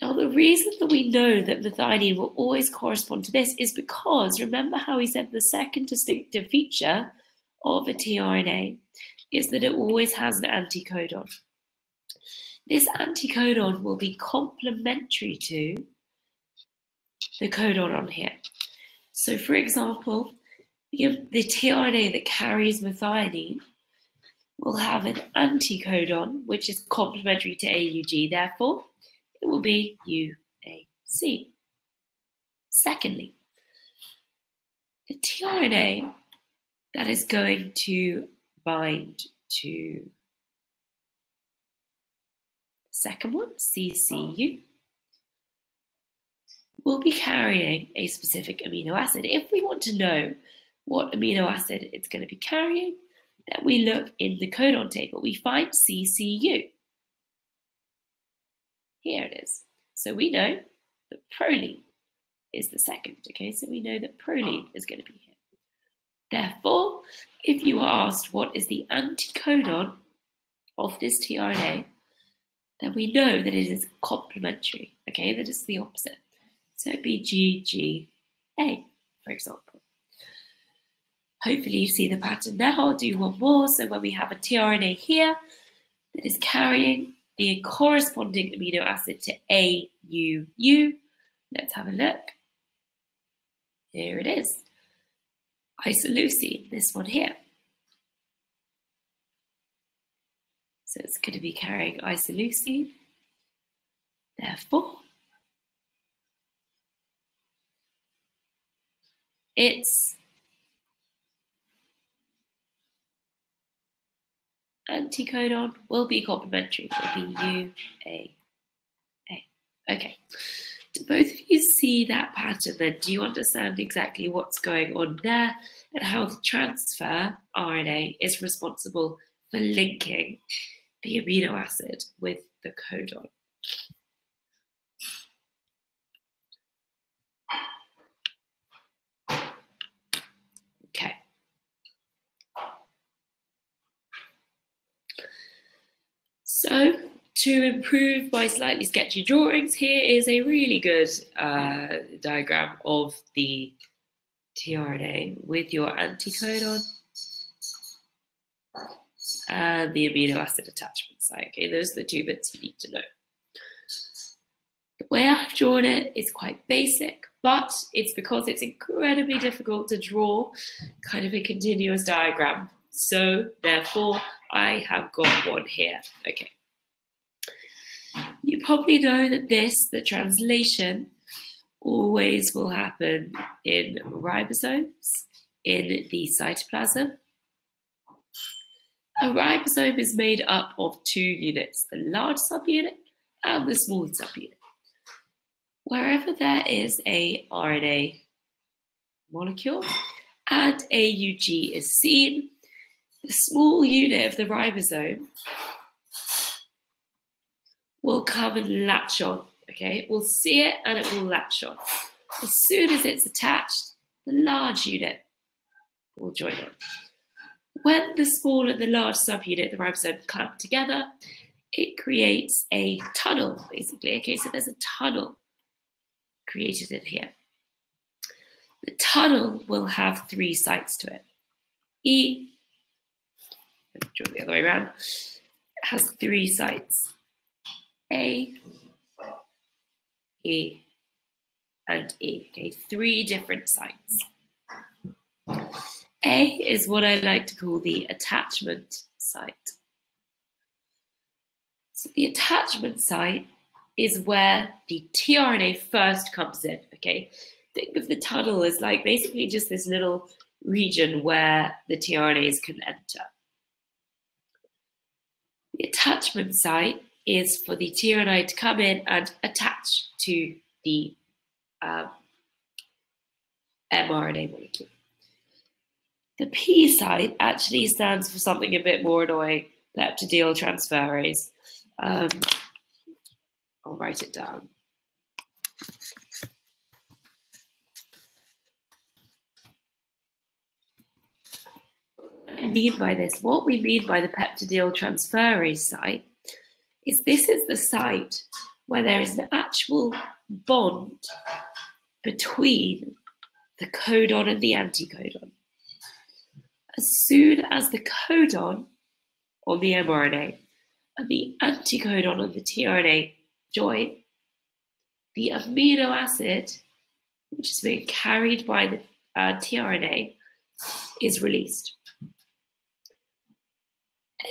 Now, the reason that we know that methionine will always correspond to this is because, remember how we said the second distinctive feature of a tRNA is that it always has an anticodon. This anticodon will be complementary to the codon on here. So, for example, the tRNA that carries methionine will have an anticodon, which is complementary to AUG, therefore, it will be UAC. Secondly, the tRNA that is going to bind to the second one, CCU, will be carrying a specific amino acid. If we want to know what amino acid it's going to be carrying, then we look in the codon table. We find CCU. Here it is. So we know that proline is the second, okay? So we know that proline is going to be here. Therefore, if you are asked what is the anticodon of this tRNA, then we know that it is complementary, okay? That is the opposite. So it'd be GGA, for example. Hopefully you see the pattern now. I'll do one more. So when we have a tRNA here that is carrying the corresponding amino acid to AUU, let's have a look. Here it is. Isoleucine, this one here. So it's going to be carrying isoleucine. Therefore, its anticodon will be complementary. It will be UAA. Okay. Do both of you see that pattern then? Do you understand exactly what's going on there and how the transfer RNA is responsible for linking the amino acid with the codon? Okay. So to improve my slightly sketchy drawings, here is a really good diagram of the tRNA with your anticodon and the amino acid attachment site. Okay, those are the two bits you need to know. The way I've drawn it is quite basic, but it's because it's incredibly difficult to draw kind of a continuous diagram. So therefore, I have got one here. Okay. You probably know that the translation, always will happen in ribosomes, in the cytoplasm. A ribosome is made up of two units, the large subunit and the small subunit. Wherever there is a RNA molecule and AUG is seen, the small unit of the ribosome will come and latch on, okay? It will see it and it will latch on. As soon as it's attached, the large unit will join on. When the small and the large subunit, the ribosome, clamp together, it creates a tunnel, basically. Okay, so there's a tunnel created in here. The tunnel will have three sites to it. Draw it the other way around. It has three sites. A, E, and E. Okay, three different sites. A is what I like to call the attachment site. So the attachment site is where the tRNA first comes in, okay? Think of the tunnel as like basically just this little region where the tRNAs can enter. The attachment site is for the tRNA to come in and attach to the mRNA molecule. The P site actually stands for something a bit more annoying, peptidyl transferase. I'll write it down. What I mean by this, what we mean by the peptidyl transferase site is this is the site where there is an actual bond between the codon and the anticodon. As soon as the codon on the mRNA and the anticodon on the tRNA join, the amino acid, which is being carried by the tRNA, is released.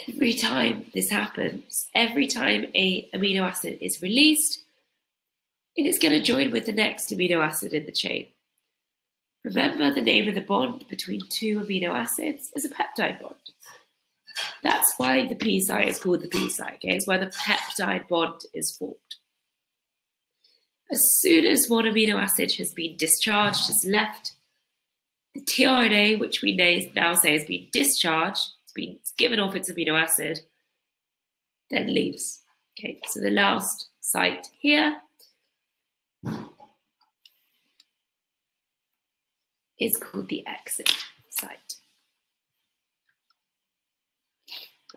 Every time this happens, every time an amino acid is released, it is going to join with the next amino acid in the chain. Remember, the name of the bond between two amino acids is a peptide bond. That's why the P site is called the P site, okay? It's where the peptide bond is formed. As soon as one amino acid has been discharged, has left the tRNA, which we now say has been discharged, it's been given off its amino acid, then leaves. Okay, so the last site here is called the exit site.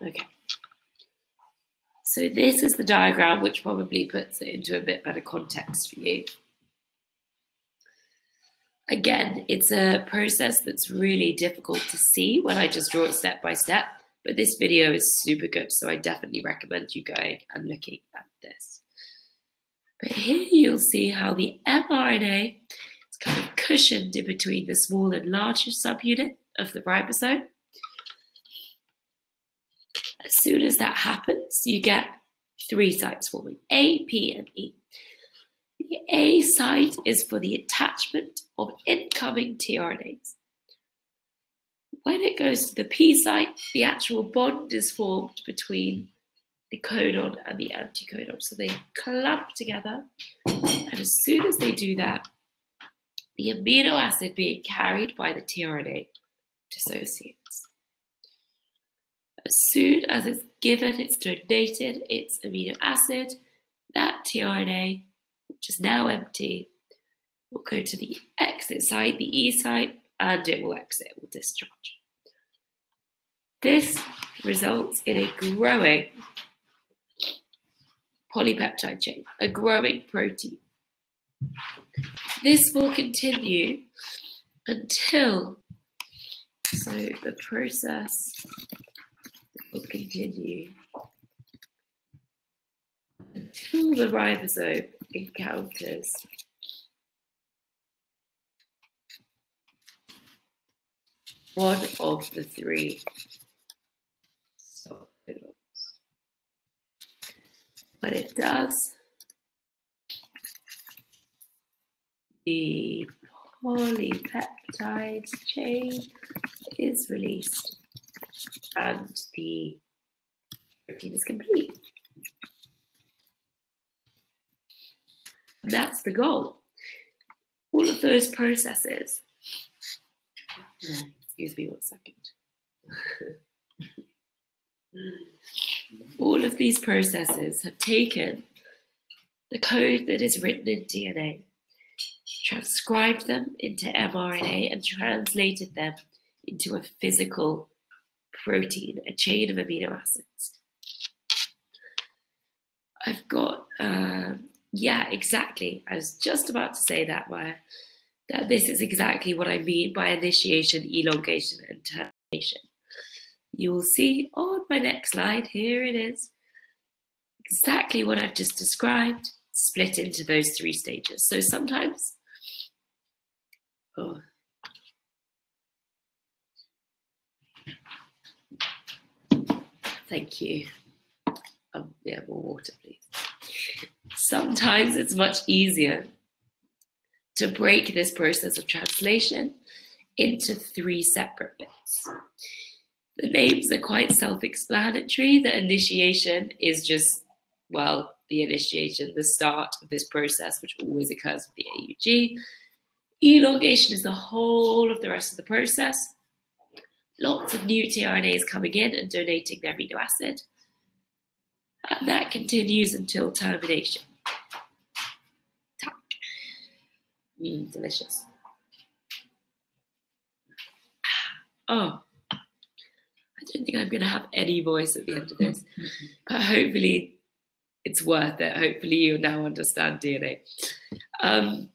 Okay. So this is the diagram, which probably puts it into a bit better context for you. Again, it's a process that's really difficult to see when I just draw it step by step, but this video is super good, so I definitely recommend you going and looking at this. But here you'll see how the mRNA is kind of cushioned in between the small and larger subunit of the ribosome. As soon as that happens, you get 3 sites forming, A, P, and E. The A site is for the attachment of incoming tRNAs. When it goes to the P site, the actual bond is formed between the codon and the anticodon. So they clump together, and as soon as they do that, the amino acid being carried by the tRNA dissociates. As soon as it's given, it's donated its amino acid, that tRNA, which is now empty, will go to the exit site, the E site, and it will exit, it will discharge. This results in a growing polypeptide chain, a growing protein. This will continue until, so the process will continue until the ribosome encounters one of the 3 stop codons. When it does, the polypeptide chain is released and the protein is complete. And that's the goal. All of those processes, excuse me 1 second. All of these processes have taken the code that is written in DNA, transcribed them into mRNA, and translated them into a physical protein, a chain of amino acids. I've got, yeah, exactly. I was just about to say that, Maya, that this is exactly what I mean by initiation, elongation, and termination. You will see on my next slide, here it is, exactly what I've just described, split into those 3 stages. So sometimes, thank you. Yeah, more water, please. Sometimes it's much easier to break this process of translation into 3 separate bits. The names are quite self-explanatory. The initiation is just, well, the initiation, the start of this process, which always occurs with the AUG. Elongation is the whole of the rest of the process. Lots of new tRNAs coming in and donating their amino acid. And that continues until termination. Delicious. Oh, I don't think I'm going to have any voice at the end of this, but hopefully it's worth it. Hopefully you now understand DNA. And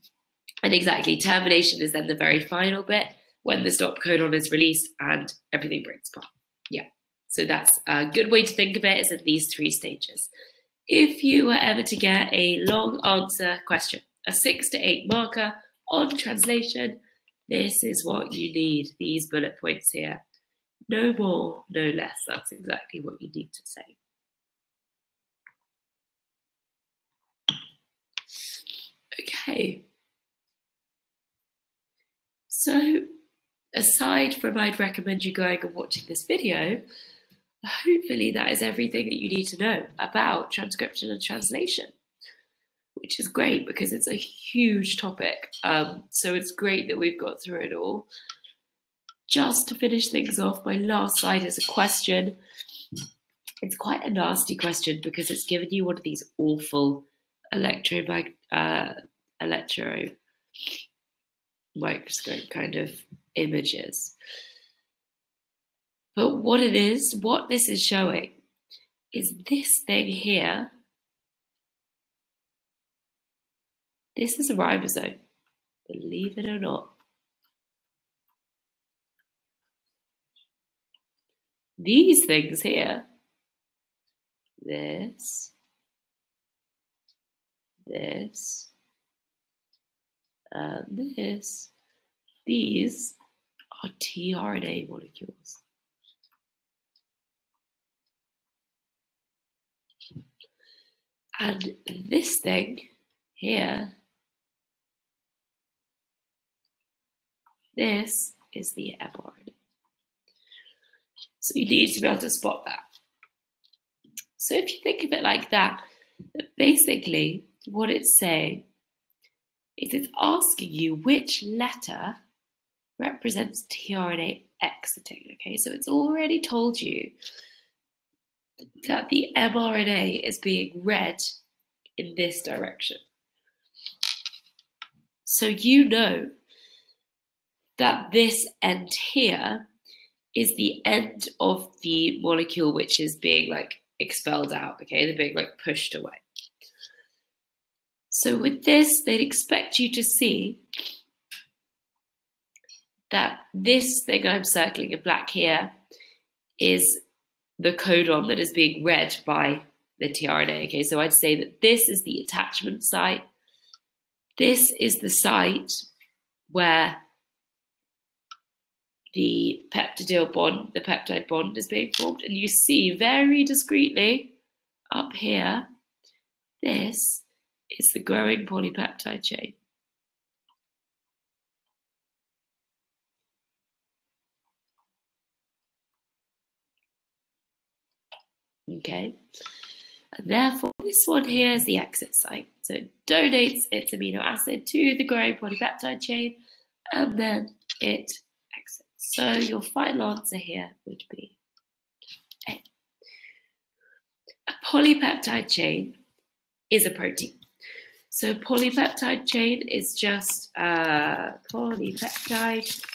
exactly, termination is then the very final bit when the stop codon is released and everything breaks apart. Yeah, so that's a good way to think of it, is in these 3 stages. If you were ever to get a long answer question, a 6 to 8 marker on translation, this is what you need, these bullet points here. No more, no less. That's exactly what you need to say. Okay. So aside from I'd recommend you going and watching this video, hopefully that is everything that you need to know about transcription and translation. which is great because it's a huge topic. So it's great that we've got through it all. Just to finish things off, my last slide is a question. It's quite a nasty question because it's given you one of these awful electro microscope kind of images. But what this is showing is this thing here. This is a ribosome, believe it or not. These things here, this, and this, these are tRNA molecules. And this thing here, this is the mRNA. So you need to be able to spot that. So if you think of it like that, basically what it's saying is it's asking you which letter represents tRNA exiting. Okay, so it's already told you that the mRNA is being read in this direction. So you know that this end here is the end of the molecule which is being like expelled out, okay? They're being like pushed away. So with this, they'd expect you to see that this thing I'm circling in black here is the codon that is being read by the tRNA, okay? So I'd say that this is the attachment site. This is the site where the peptide bond is being formed. And you see very discreetly up here, this is the growing polypeptide chain. Okay, and therefore this one here is the exit site. So it donates its amino acid to the growing polypeptide chain, and then it exits. So your final answer here would be A. A polypeptide chain is a protein. So polypeptide chain is just polypeptide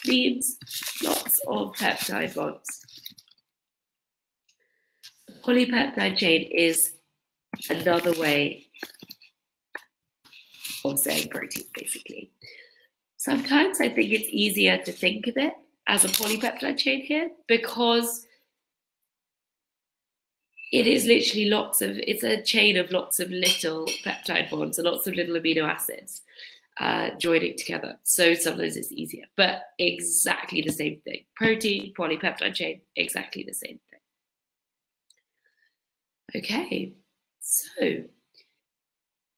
means lots of peptide bonds. Polypeptide chain is another way of saying protein, basically. Sometimes I think it's easier to think of it as a polypeptide chain here because it is literally it's a chain of lots of little peptide bonds and lots of little amino acids joining together. So sometimes it's easier, but exactly the same thing. Protein, polypeptide chain, exactly the same thing. Okay, so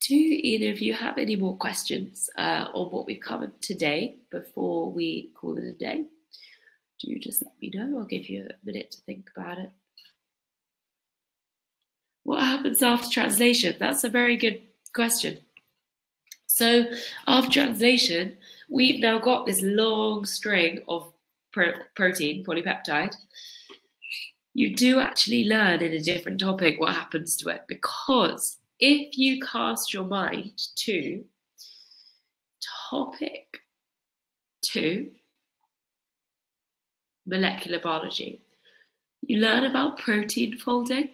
do either of you have any more questions on what we've covered today before we call it a day? Do just let me know. I'll give you a minute to think about it. What happens after translation? That's a very good question. So after translation, we've now got this long string of protein, polypeptide. You do actually learn in a different topic what happens to it, because if you cast your mind to topic 2, molecular biology, you learn about protein folding.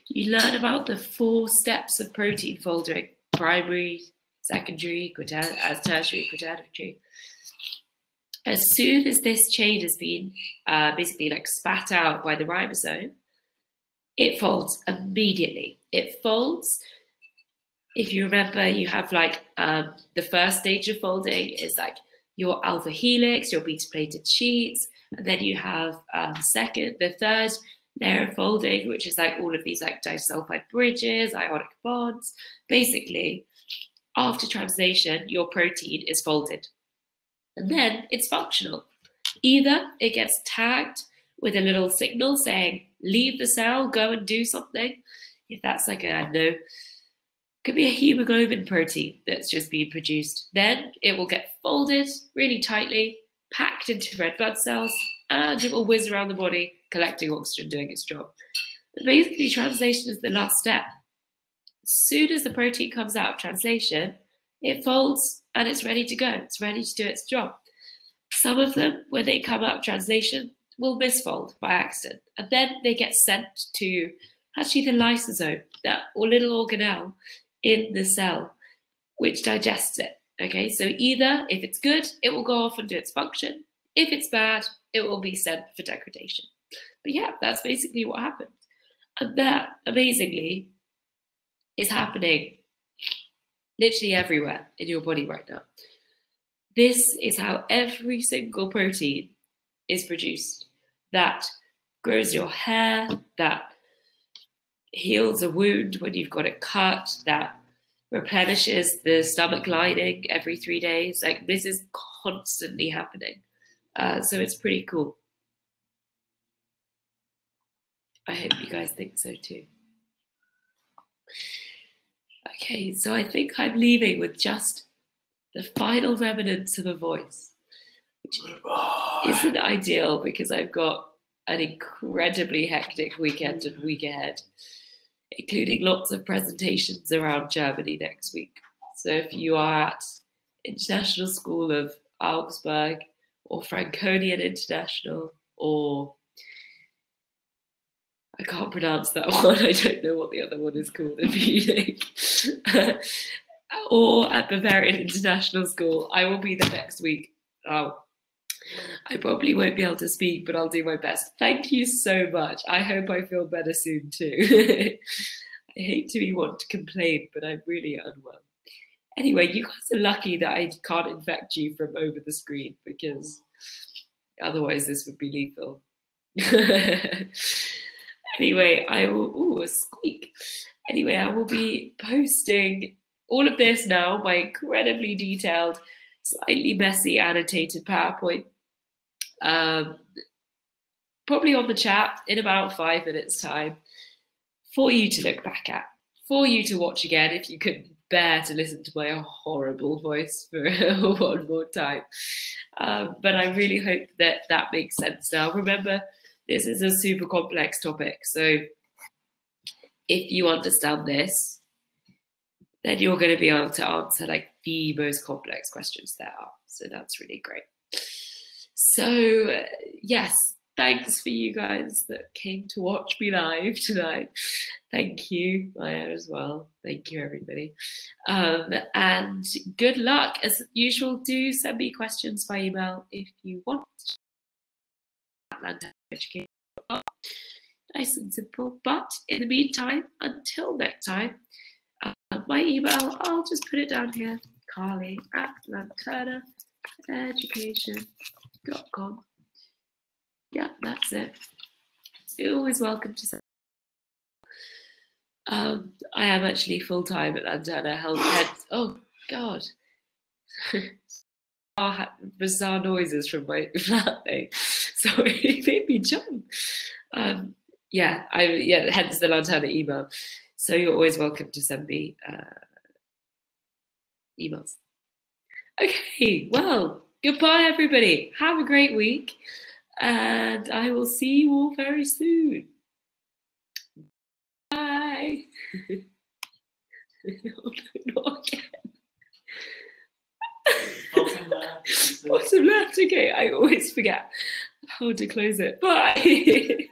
You learn about the 4 steps of protein folding: primary, secondary, tertiary, quaternary. As soon as this chain has been basically like spat out by the ribosome, it folds immediately. It folds. If you remember, you have like the first stage of folding is like your alpha helix, your beta plated sheets, and then you have the third layer of folding, which is like all of these like disulfide bridges, ionic bonds. Basically, after translation, your protein is folded. And then it's functional. Either it gets tagged with a little signal saying, leave the cell, go and do something. If that's like a, I don't know, Could be a hemoglobin protein that's just being produced. Then it will get folded really tightly, packed into red blood cells, and it will whiz around the body, collecting oxygen, doing its job. But basically, translation is the last step. As soon as the protein comes out of translation, it folds and it's ready to go. It's ready to do its job. Some of them, when they come out of translation, will misfold by accident. And then they get sent to actually the lysosome, that or little organelle in the cell, which digests it. Okay, so either if it's good, it will go off and do its function. If it's bad, it will be sent for degradation. But yeah, that's basically what happens. And that, amazingly, is happening literally everywhere in your body right now. This is how every single protein is produced. That grows your hair, that heals a wound when you've got it cut, that replenishes the stomach lining every 3 days. Like, this is constantly happening. So it's pretty cool. I hope you guys think so too. Okay, so I think I'm leaving with just the final remnants of a voice, which isn't ideal because I've got an incredibly hectic weekend and week ahead, including lots of presentations around Germany next week. So if you are at International School of Augsburg or Franconian International, or I can't pronounce that one, I don't know what the other one is called in Munich, or at Bavarian International School, I will be there next week. Oh, I probably won't be able to speak, but I'll do my best. Thank you so much. I hope I feel better soon too. I hate to be one to complain, but I'm really unwell. Anyway, you guys are lucky that I can't infect you from over the screen, because otherwise this would be lethal. Anyway, I will, ooh, a squeak. Anyway, I will be posting all of this now, my incredibly detailed, slightly messy annotated PowerPoint, probably on the chat in about 5 minutes time, for you to look back at, for you to watch again if you couldn't bear to listen to my horrible voice for one more time. But I really hope that that makes sense now. Remember, this is a super complex topic, so if you understand this, then you're going to be able to answer like the most complex questions there are. So that's really great. So yes, thanks for you guys that came to watch me live tonight. Thank you, Maya, as well. Thank you, everybody. And good luck. As usual, do send me questions by email if you want. Lanterna Education. Nice and simple. But in the meantime, until next time, my email, I'll just put it down here, carly@lanternaeducation.com. Yeah, that's it. You're always welcome to send. I am actually full-time at Lanterna Health Head. Oh, God. Bizarre noises from my flatmate. Sorry, it made me jump. Yeah, hence the Lanterna email. So you're always welcome to send me emails. Okay, well, goodbye, everybody. Have a great week, and I will see you all very soon. Bye. Not again. Bottom left. Okay, I always forget how to close it. Bye.